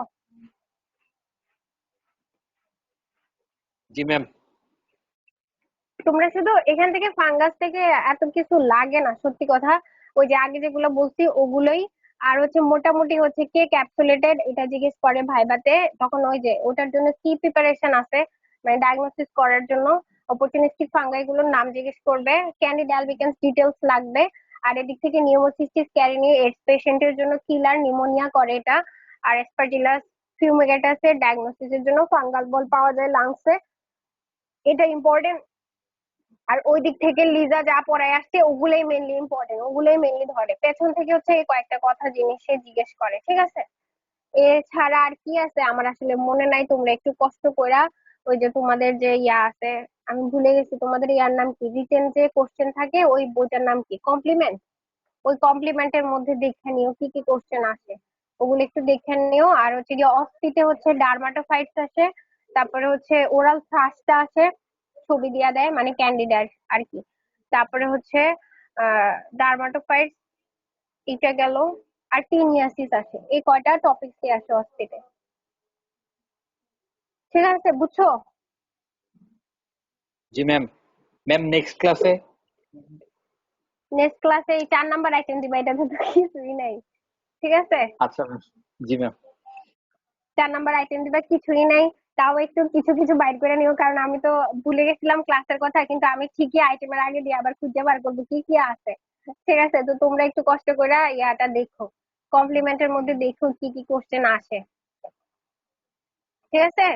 জি ম্যাম। তোমরা শুধু এখান থেকে ফাঙ্গাস থেকে এত কিছু লাগে না, সত্যি কথা। ওই যে আগে যেগুলো বলছি ওগুলোই। আর হচ্ছে মোটামুটি হচ্ছে কে ক্যাপসুলেটেড এটা জিজ্ঞেস করে ভাইবাতে, তখন ওই যে ওটার জন্য কি প্রিপারেশন আছে, মানে ডায়াগনোসিস করার জন্য অপরচুনিস্টিক ফাঙ্গাই গুলোর নাম জিজ্ঞেস করবে, ক্যান্ডিডা আলবিকান্স ডিটেলস লাগবে। আর এদিক থেকে নিউমোসিস্টিস ক্যারিনি এইডস পেশেন্টের জন্য কিলার নিউমোনিয়া করে এটা। আর অ্যাসপারজিলাস ফিউমিগেটাসের ডায়াগনোসিসের জন্য ফাঙ্গাল বল পাওয়া যায় লাংসে, এটা ইম্পর্টেন্ট। আর ওই দিক থেকে লিজা যা পড়ায় আসছে ওগুলোই মেনলি ইম্পর্টেন্ট, ওগুলোই মেনলি ধরে। পেছন থেকে হচ্ছে এই কয়েকটা কথা জিনিস সে জিজ্ঞেস করে, ঠিক আছে। এছাড়া আর কি আছে আমার আসলে মনে নাই, তোমরা একটু কষ্ট কইরা ওই যে তোমাদের যে ইয়া আছে, আমি ভুলে গেছি তোমাদের ইয়ার নাম কি, রিটেন যে কোশ্চেন থাকে ওই বইটার নাম কি, কমপ্লিমেন্ট। ওই কমপ্লিমেন্টের মধ্যে দেখে নিও কি কি কোশ্চেন আসে, ওগুলো একটু দেখে নিও। আর হচ্ছে গিয়ে অস্থিতে হচ্ছে ডার্মাটোফাইটস আসে, তারপরে হচ্ছে ওরাল থ্রাস্টটা আসে, ছবি দিয়া দেয় মানে ক্যান্ডিডেট আর কি। তারপরে হচ্ছে ডার্মাটোফাইটস, এটা গেল। আর টিনিয়াসিস আসে, এই কয়টা টপিক আসে অস্থিতে, ঠিক আছে, বুঝছো। জি ম্যাম। ম্যাম নেক্সট ক্লাসে। নেক্সট ক্লাসে এই 4 নাম্বার আইটেম দিবা, এটা তো কিছুই নাই, ঠিক আছে। আচ্ছা ম্যাম। জি ম্যাম। 4 নাম্বার আইটেম দিবা, কিছুই নাই। তাও একটু কিছু কিছু বাইর করে নিও, কারণ আমি তো ভুলে গেছিলাম ক্লাসের কথা, কিন্তু আমি ঠিকই আইটেমের আগে দিয়ে আবার খুঁজে বার করবো কি কি আছে, ঠিক আছে। তো তোমরা একটু কষ্ট করে ইয়াটা দেখো, কমপ্লিমেন্টের মধ্যে দেখো কি কি কোশ্চেন আসে, ঠিক আছে।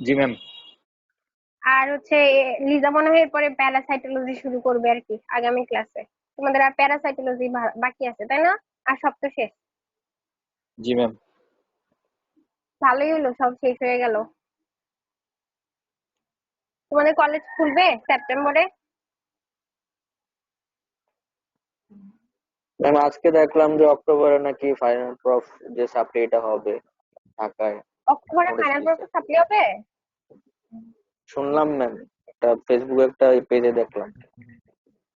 জি ম্যাম। আর হচ্ছে লিজা মনে হয় এরপরে প্যারাসাইটোলজি শুরু করবে আর কি আগামী ক্লাসে। তোমাদের আর প্যারাসাইটোলজি বাকি আছে তাই না, আর সব তো শেষ। জি ম্যাম। ভালোই হলো, সব শেষ হয়ে গেল। তোমাদের কলেজ খুলবে সেপ্টেম্বরে? ম্যাম আজকে দেখলাম যে অক্টোবরে নাকি ফাইনাল প্রফ যে সাপ্লিটা হবে ঢাকায়, অক্টোবরে নোটিশ ফাইনাল দিছে। প্রফেসর সাপ্লি হবে? শুনলাম ম্যাম, একটা ফেসবুকে একটা পেজে দেখলাম।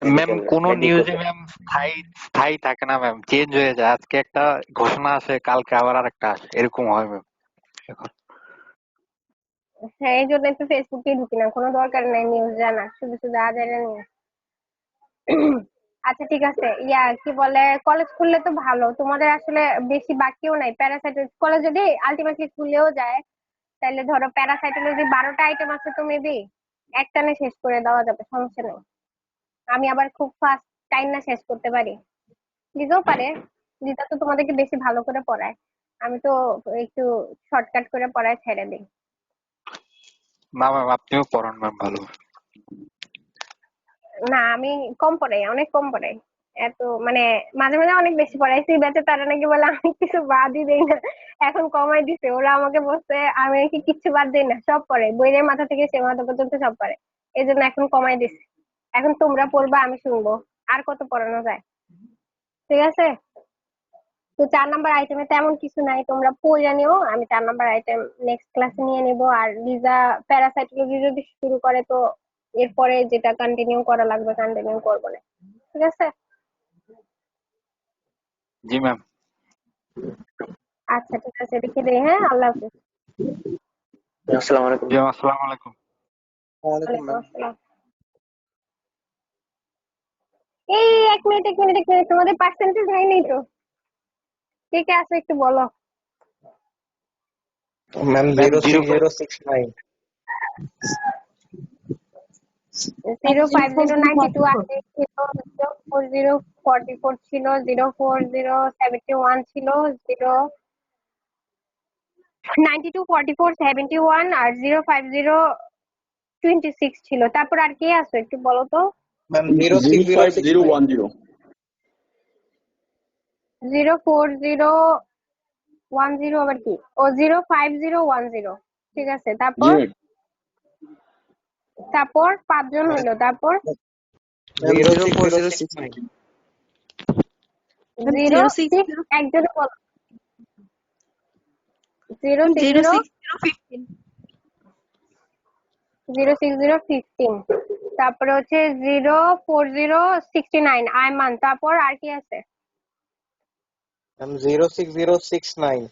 ম্যাম মেডিকেল কোন নিউজে মেডিকোতে। ম্যাম স্থায়ী স্থায়ী থাকে না ম্যাম, চেঞ্জ হয়ে যায়। আজকে একটা ঘোষণা আসে, কালকে আবার আরেকটা আসে, এরকম হয় ম্যাম এখন। হ্যাঁ, এই জন্য একটু ফেসবুকে ঢুকি না, কোনো দরকার নাই নিউজ জানা, শুধু শুধু আজারে নিউজ। আচ্ছা ঠিক আছে, কি বলে, কলেজ খুললে তো ভালো, তোমাদের আসলে বেশি বাকিও নাই। প্যারাসাইটোলজি কলেজ যদি আলটিমেটলি খুলেও যায়, তাহলে ধরো প্যারাসাইটোলজি 12টা আইটেম আছে, তো মেবি একটানে শেষ করে দেওয়া যাবে, সমস্যা নেই। আমি আবার খুব ফাস্ট টাইম না শেষ করতে পারি। লিজাও পারে, লিজা তো তোমাদেরকে বেশি ভালো করে পড়ায়, আমি তো একটু শর্টকাট করে পড়ায় ছেড়ে দিই। না ম্যাম, আপনিও পড়ান ম্যাম ভালো। না, আমি কম পড়াই, অনেক কম পড়াই। এত মানে মাঝে মাঝে অনেক বেশি পড়াইছি, ব্যাচে তারা নাকি বলে আমি কিছু বাদই দেই না। এখন কমাই দিছে, ওরা আমাকে বলছে আমি নাকি কিচ্ছু বাদ দেই না, সব পড়ে, বইয়ের মাথা থেকে সে মাথা পর্যন্ত সব পড়ে। এই জন্য এখন কমাই দিছে। এখন তোমরা পড়বা, আমি শুনবো, আর কত পড়ানো যায়। ঠিক আছে, তো 4 নাম্বার আইটেমে তেমন কিছু নাই, তোমরা পড়ে নিও, আমি 4 নাম্বার আইটেম নেক্সট ক্লাসে নিয়ে নিব। আর লিজা প্যারাসাইটোলজি যদি শুরু করে, তো এরপরে যেটা কন্টিনিউ করা লাগবে কন্টিনিউ করবো না। ঠিক আছে, জি ম্যাম। আচ্ছা ঠিক আছে, রেখে দেই। হ্যাঁ, আল্লাহ হাফিজ। আসসালামু আলাইকুম। জি ম্যাম, আসসালামু আলাইকুম। ওয়ালাইকুম আসসালাম। এই এক মিনিট, এক মিনিট, এক মিনিট, তোমাদের পার্সেন্টেজ নেই তো? কে কে আছে একটু বলো। Ma'am ma'am 06069। 05092 আছে, 04044 ছিল, 04071 ছিল, 0924471 আর 05026 ছিল। তারপর আর কে আছে একটু বলো তো? ম্যাম 06069। 05010 04010 আবার কি? ও 05010। ঠিক আছে, জি তারপর তারপর 5 জন হইলো, তারপর ম্যাম 06069। 06 একজনে বলো। 06015। তারপরে হচ্ছে 04069 আয়মান। তারপর আর কি আছে? ম্যাম 06069।